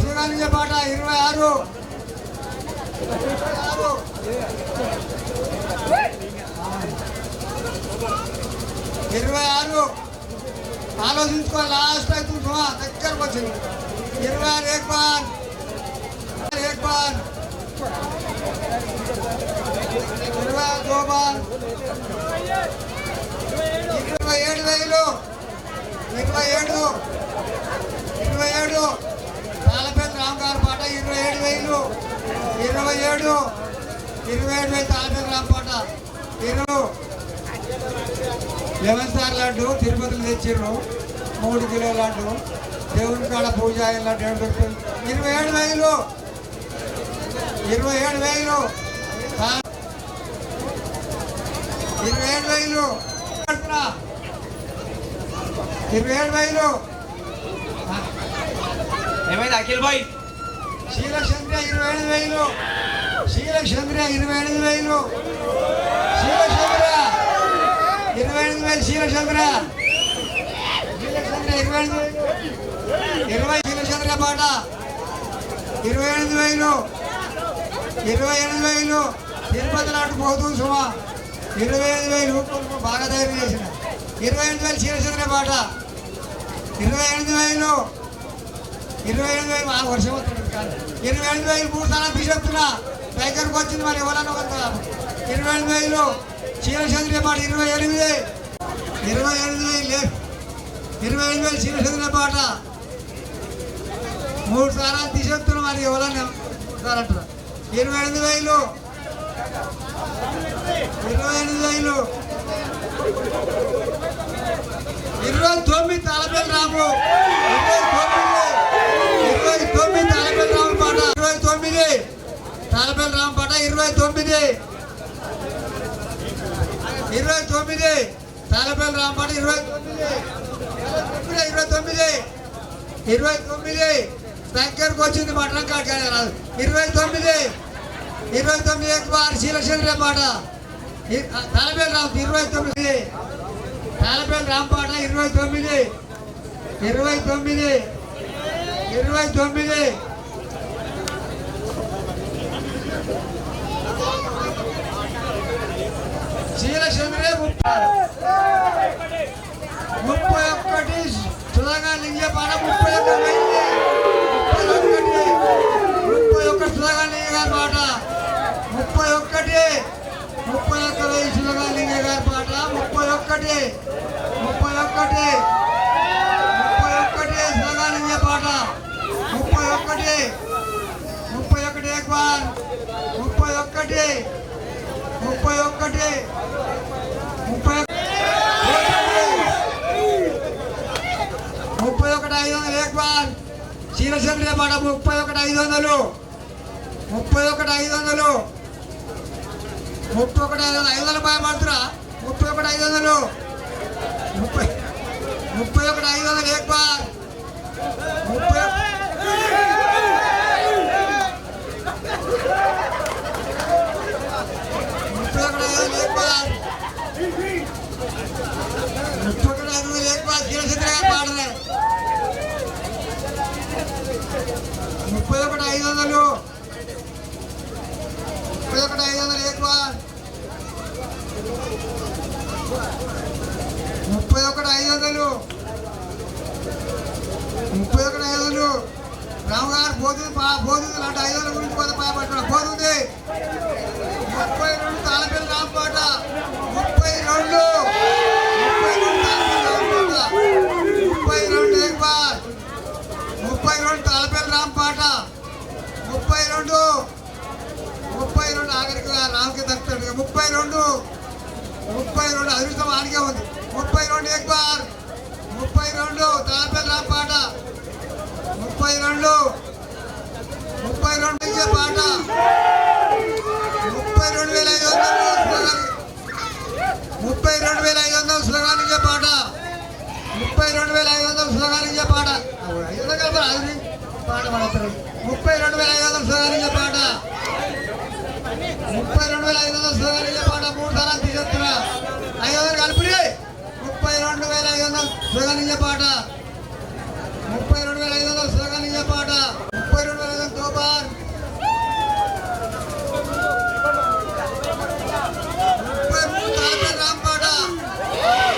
స్లోగానికే పాట 26 ఆలోచించుకో లాస్ట్ అయితే దగ్గరకు వచ్చింది 26 ఎక్కువ 27 తాళపల్లి రామ్ గారి పాట 27,000 తాళపల్లి రామ్ పాట 11 స్టార్ లడ్డు తిరుపతిలో తెచ్చిర్రు 3 కిలోల లడ్డు దేవుని కాడ పూజ అయిన లడ్డు 27,000 27,000 ఏమైంది అఖిల్ భాయ్ శ్రీలక్ష్మి 27,000 శ్రీలక్ష్మి 27,000 శ్రీలక్ష్మి పాట 28,000 తిరుపతి నాటు పోతుంది సుమా 28,000 బాగా తయారు చేసిన 28,000 శ్రీలక్ష్మి పాట 28,000 బాగా వర్షం వస్తుంది కానీ 28,000 3 సార్లు తీసేస్తున్నా దగ్గరకు వచ్చింది మరి ఎవరన్నా కొంత 28,000 శ్రీలక్ష్మి పాట 28,000 శ్రీలక్ష్మి పాట 3 సారాలు తీసేస్తున్నాం మరి ఎవరన్నా అంటారు 28,000 28,000 29 తాళపల్లి రాము 29 తాళపల్లి రాము పాట 29 తాళపల్లి రాము పాట 29 తాళపల్లి రాము పాట 29 దగ్గరకు వచ్చింది మటన్ కాడ రాదు 29 एक बार सिलेक्शन रे पाट तालबेल राम 29 तालबेल राम पाट 29 सिलेक्शन रे 31 सुधागा लिंगे पाट 31 सुधागा लिंगे पाट 31 సులగా లింగ గారి పాట 31 సులగా లింగ పాట 31 एक बार 31 एक बार शीलचंद्र पाట 31 500 బాగా మాత్రా 31 500 एक बार 31 రామ్ గారు పోతుంది అంటే 500 గురించి పోతుంది 32 తాళపల్లి రామ్ పాట 32 एक बार 32 తాళపల్లి రామ్ పాట 32 ఆఖరికి రామ్కి దక్కుతాడు 32 అదృష్టం ఆడికే ఉంది 32 एक बार 32 తాళపల్లి రామ్ పాట 32 ఇచ్చే పాట 32,500 సులగానిచ్చే పాట 32,500 సులగానిచ్చే పాట 32,500 సులగానిచ్చే పాట 32,500 సులగానిచ్చే పాట 3 సార్లు తీసేస్తున్నా 500 కలిపి 32,500 సులగానిచ్చే పాట 32,500 సులగానిచ్చే పాట 32,500 దో బార్ 33 తాళపల్లి రామ్ పాట 33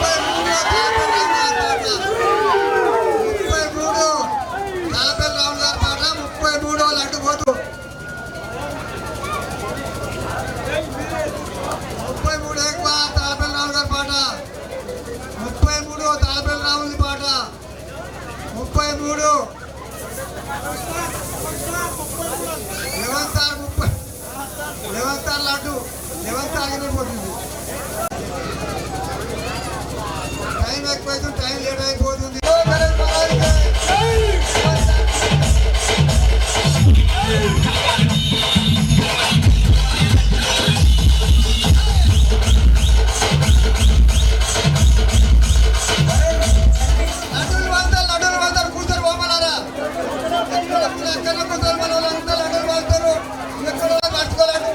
తాళపల్లి రామ్ పాట 33 తాళపల్లి రామ్ గారి పాట 33 లడ్డు పోతు 33 एक बार తాళపల్లి రామ్ గారి పాట 33 తాళపల్లి రామ్ పాట 33 లెవెంతార్ లడ్డు లెవెంతార్ ఆగిపోతుంది టైం ఎక్కువైతుంది టైం లేట్ అయిపోతుంది లడ్డూలు వాళ్తారు కూర్చొని పోమన్నారా ఎక్కడ కూర్చొని మన వాళ్ళంతా లడ్డూలు వాళ్తారు ఎక్కడ పట్టుకోలేదు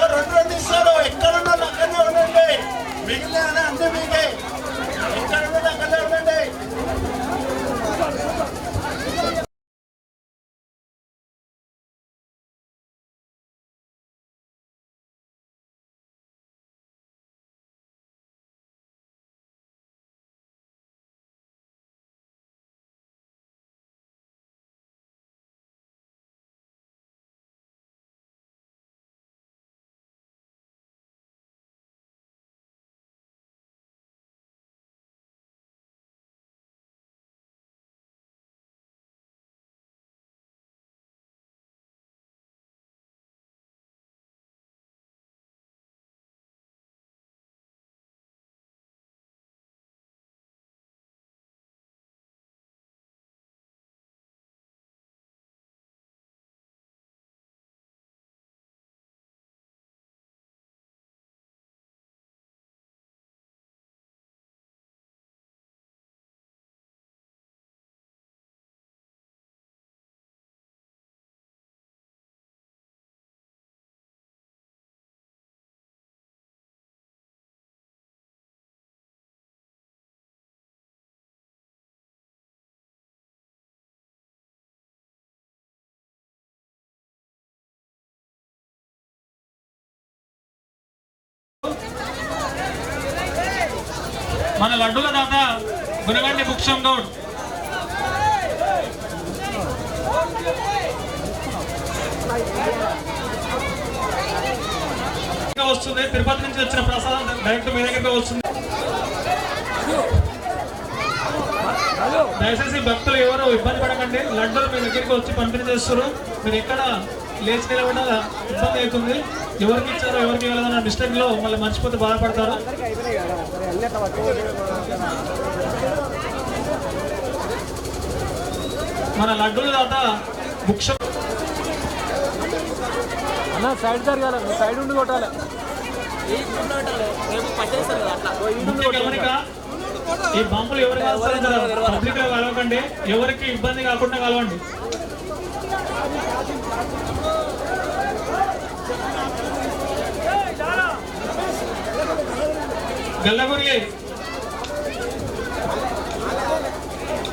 2 ఇస్తారు ఎక్కడ అక్కడనే ఉండండి మిగిలిన అంతే మీకే ఎక్కడ అక్కడనే మన లడ్డూల దాత గురగండి బుక్షం గౌడ్. వస్తుంది తిరుపతి నుంచి వచ్చిన ప్రసాదం డైరెక్ట్ మీ దగ్గరికి వస్తుంది. దయచేసి భక్తులు ఎవరు ఇబ్బంది పడకండి, లడ్డూలు మీ దగ్గరికి వచ్చి పంపిణీ చేస్తారు. మీరు ఎక్కడ లేచి నిలబడాల ఇబ్బంది అవుతుంది. ఎవరికి ఇచ్చారో ఎవరికి వెళ్ళదన్న మిస్టేక్ లో మళ్ళీ మర్చిపోతే బాధపడతారు. మన లడ్డూల దాత బుక్ష సైడ్ జరగాలి, సైడ్ ఉండి కొట్టాలి. గమనిక ఈ బాంబులు ఎవరు కాల్స్తారో పబ్లిక్ లో కలవకండి, ఎవరికి ఇబ్బంది కాకుండా కలవండి. గల్లగురి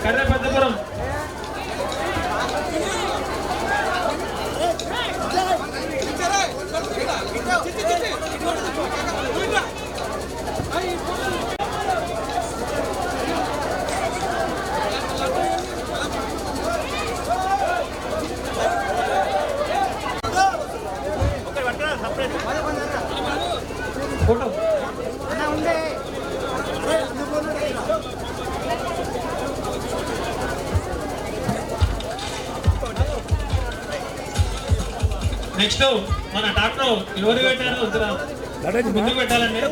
కర్ర పెద్దపురం ఫోటో నెక్స్ట్ మన డాక్టర్ ఎవరు పెట్టారు ముందుకు పెట్టాలండి.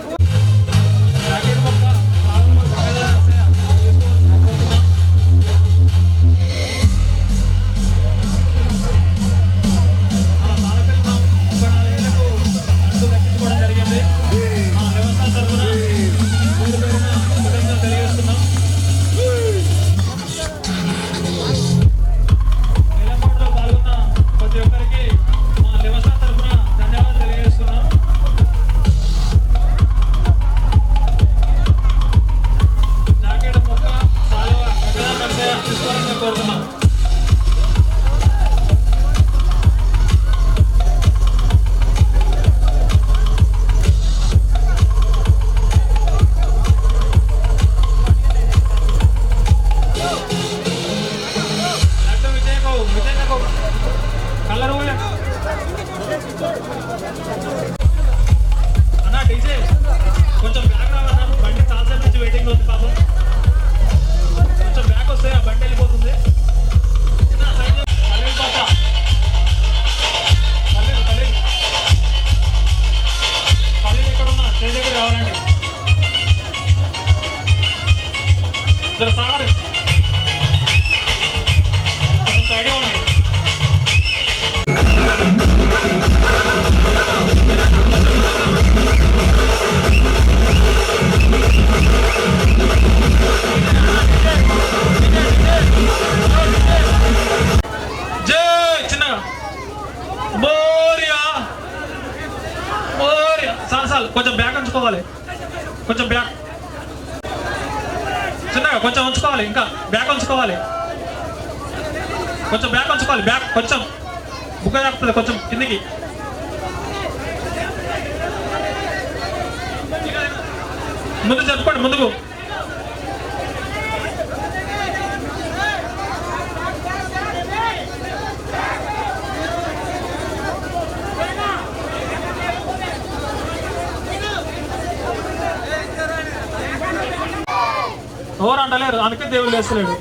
కొంచెం బ్యాక్ రావన్నా, బండి చాలాసేపు నుంచి వెయిటింగ్ ఉంది పాపం. కొంచెం బ్యాక్ వస్తే ఆ బండి వెళ్ళిపోతుంది. పల్లెలు ఎక్కడ ఉన్నా స్టేజ్ దగ్గర రావాలండి. సార్ కొంచెం సైడ్ ఇవ్వండి. కొంచెం బ్యాక్ ఉంచుకోవాలి, కొంచెం బ్యాక్ చిన్నగా కొంచెం ఉంచుకోవాలి, ఇంకా బ్యాక్ ఉంచుకోవాలి, కొంచెం బ్యాక్ ఉంచుకోవాలి. బ్యాక్ కొంచెం బుక్క తాకుతుంది, కొంచెం కిందికి. ముందు చెప్పుకోండి, ముందుకు. ఎవరు అంటలేరు, అందుకే దేవుళ్ళు వేస్తలేడు.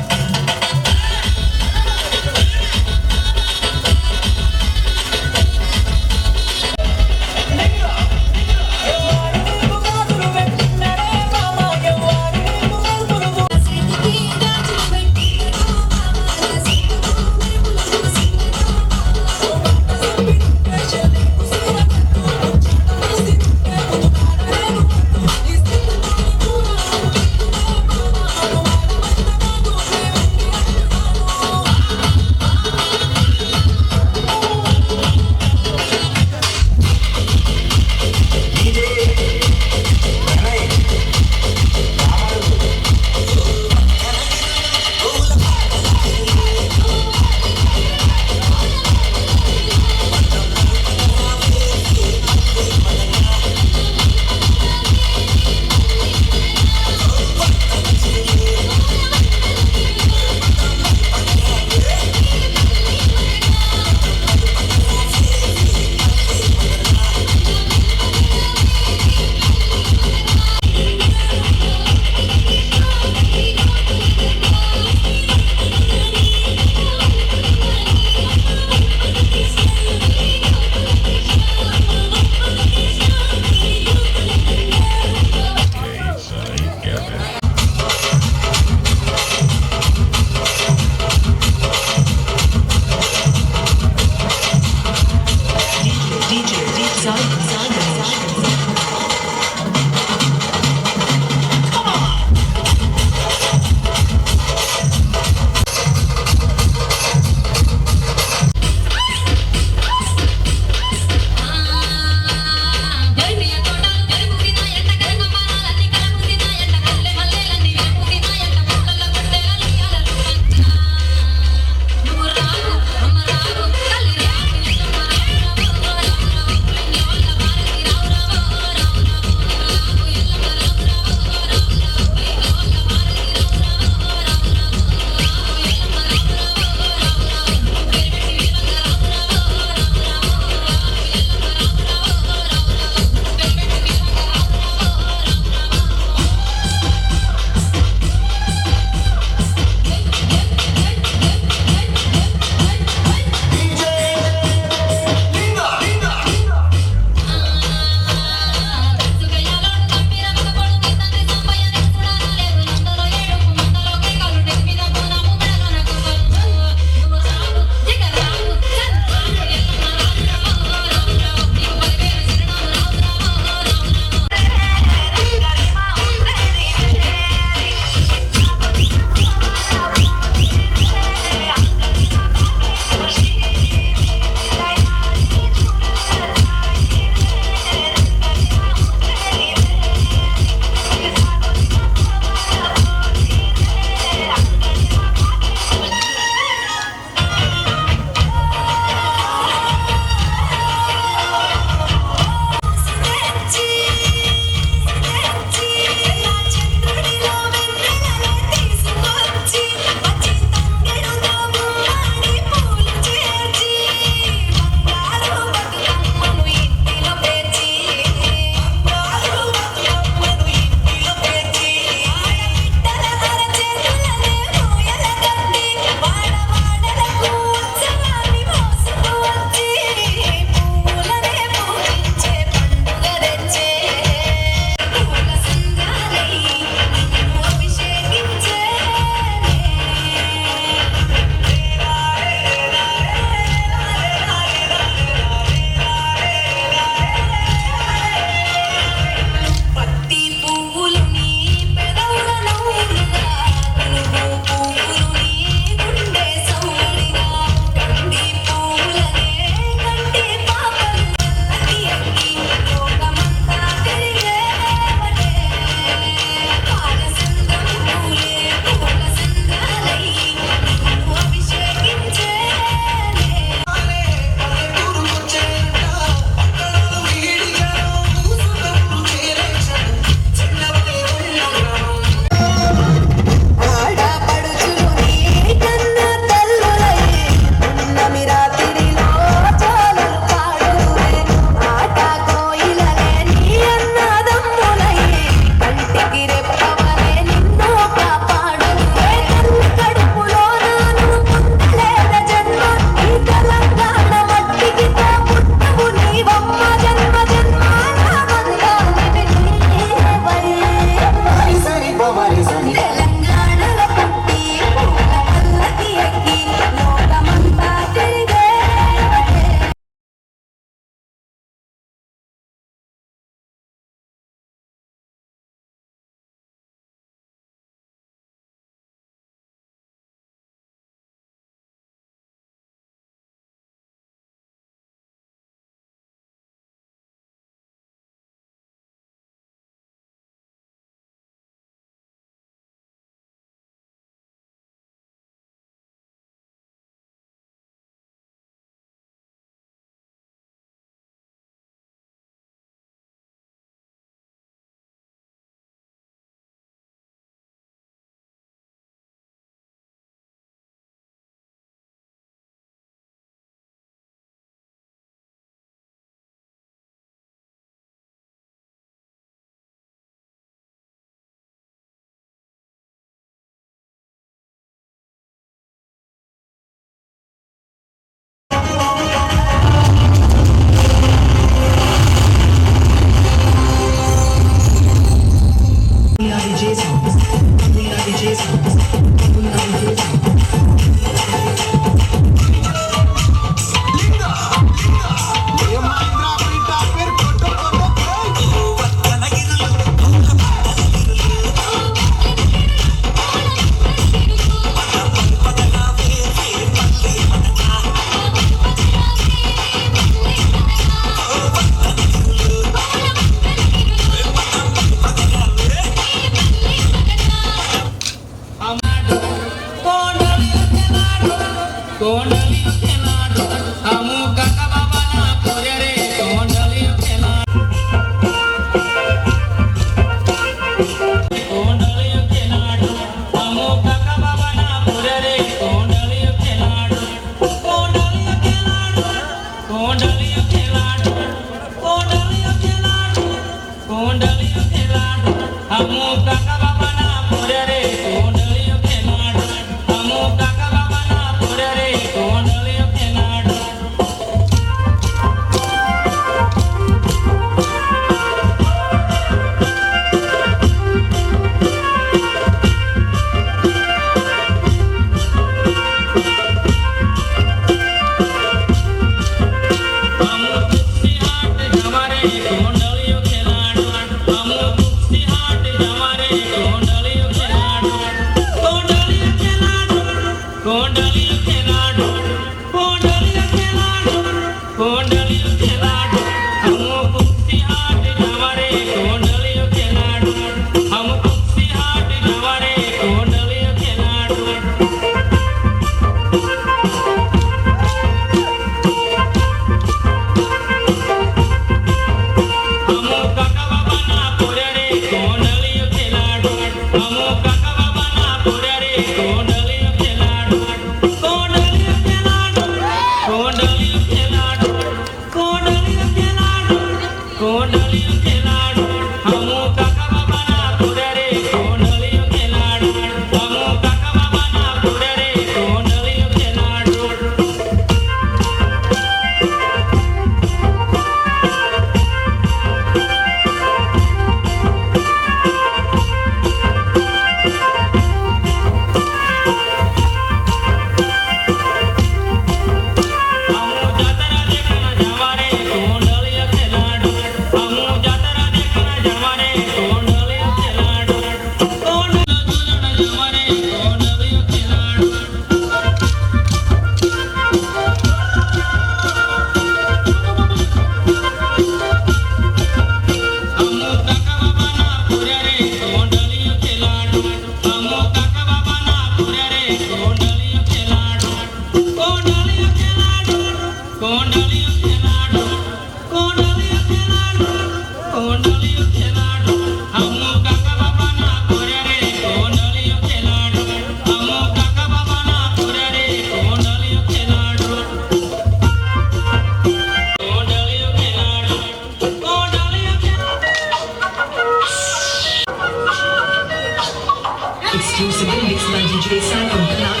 Exclusively mixed by DJ Simon Kanal.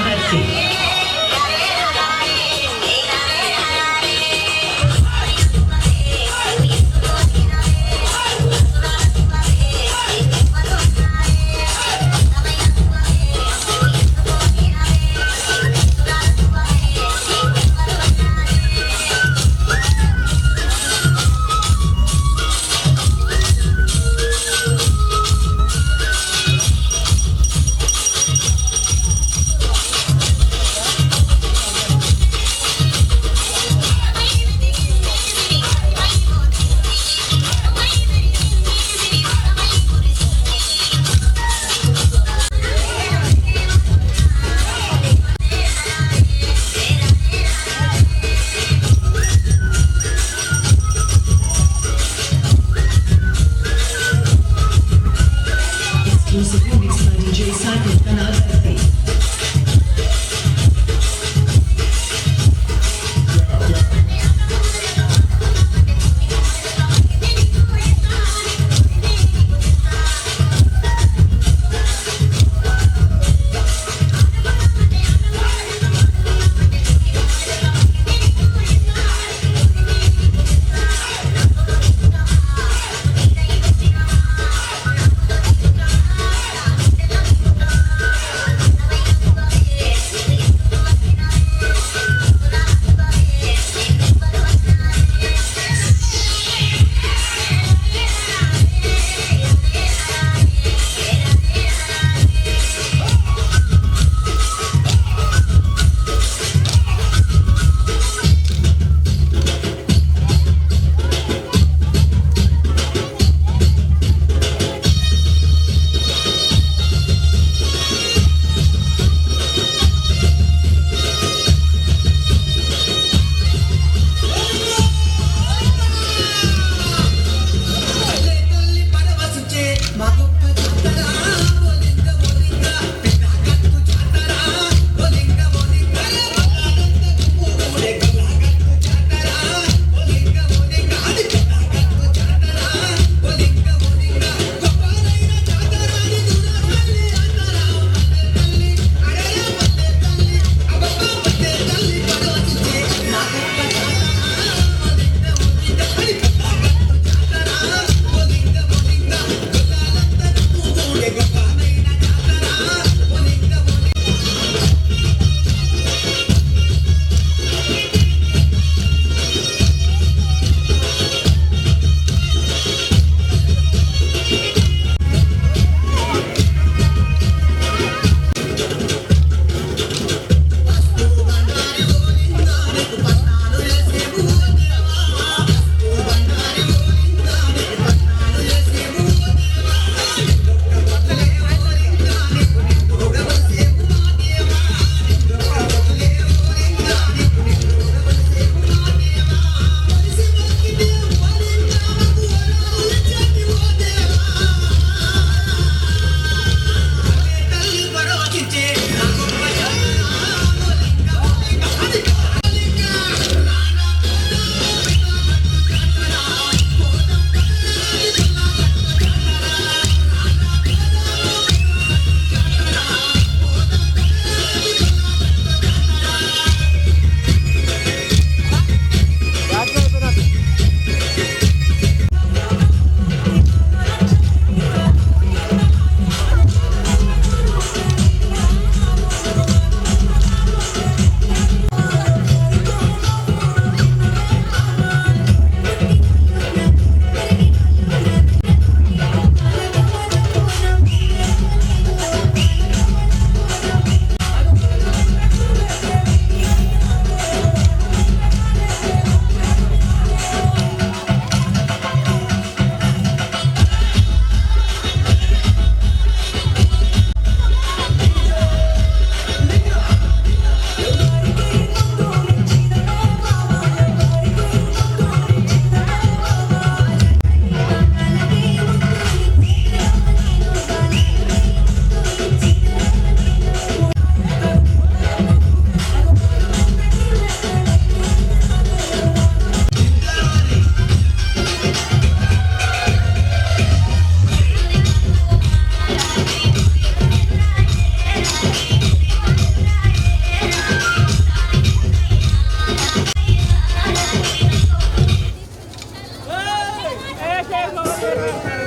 నమస్కారం.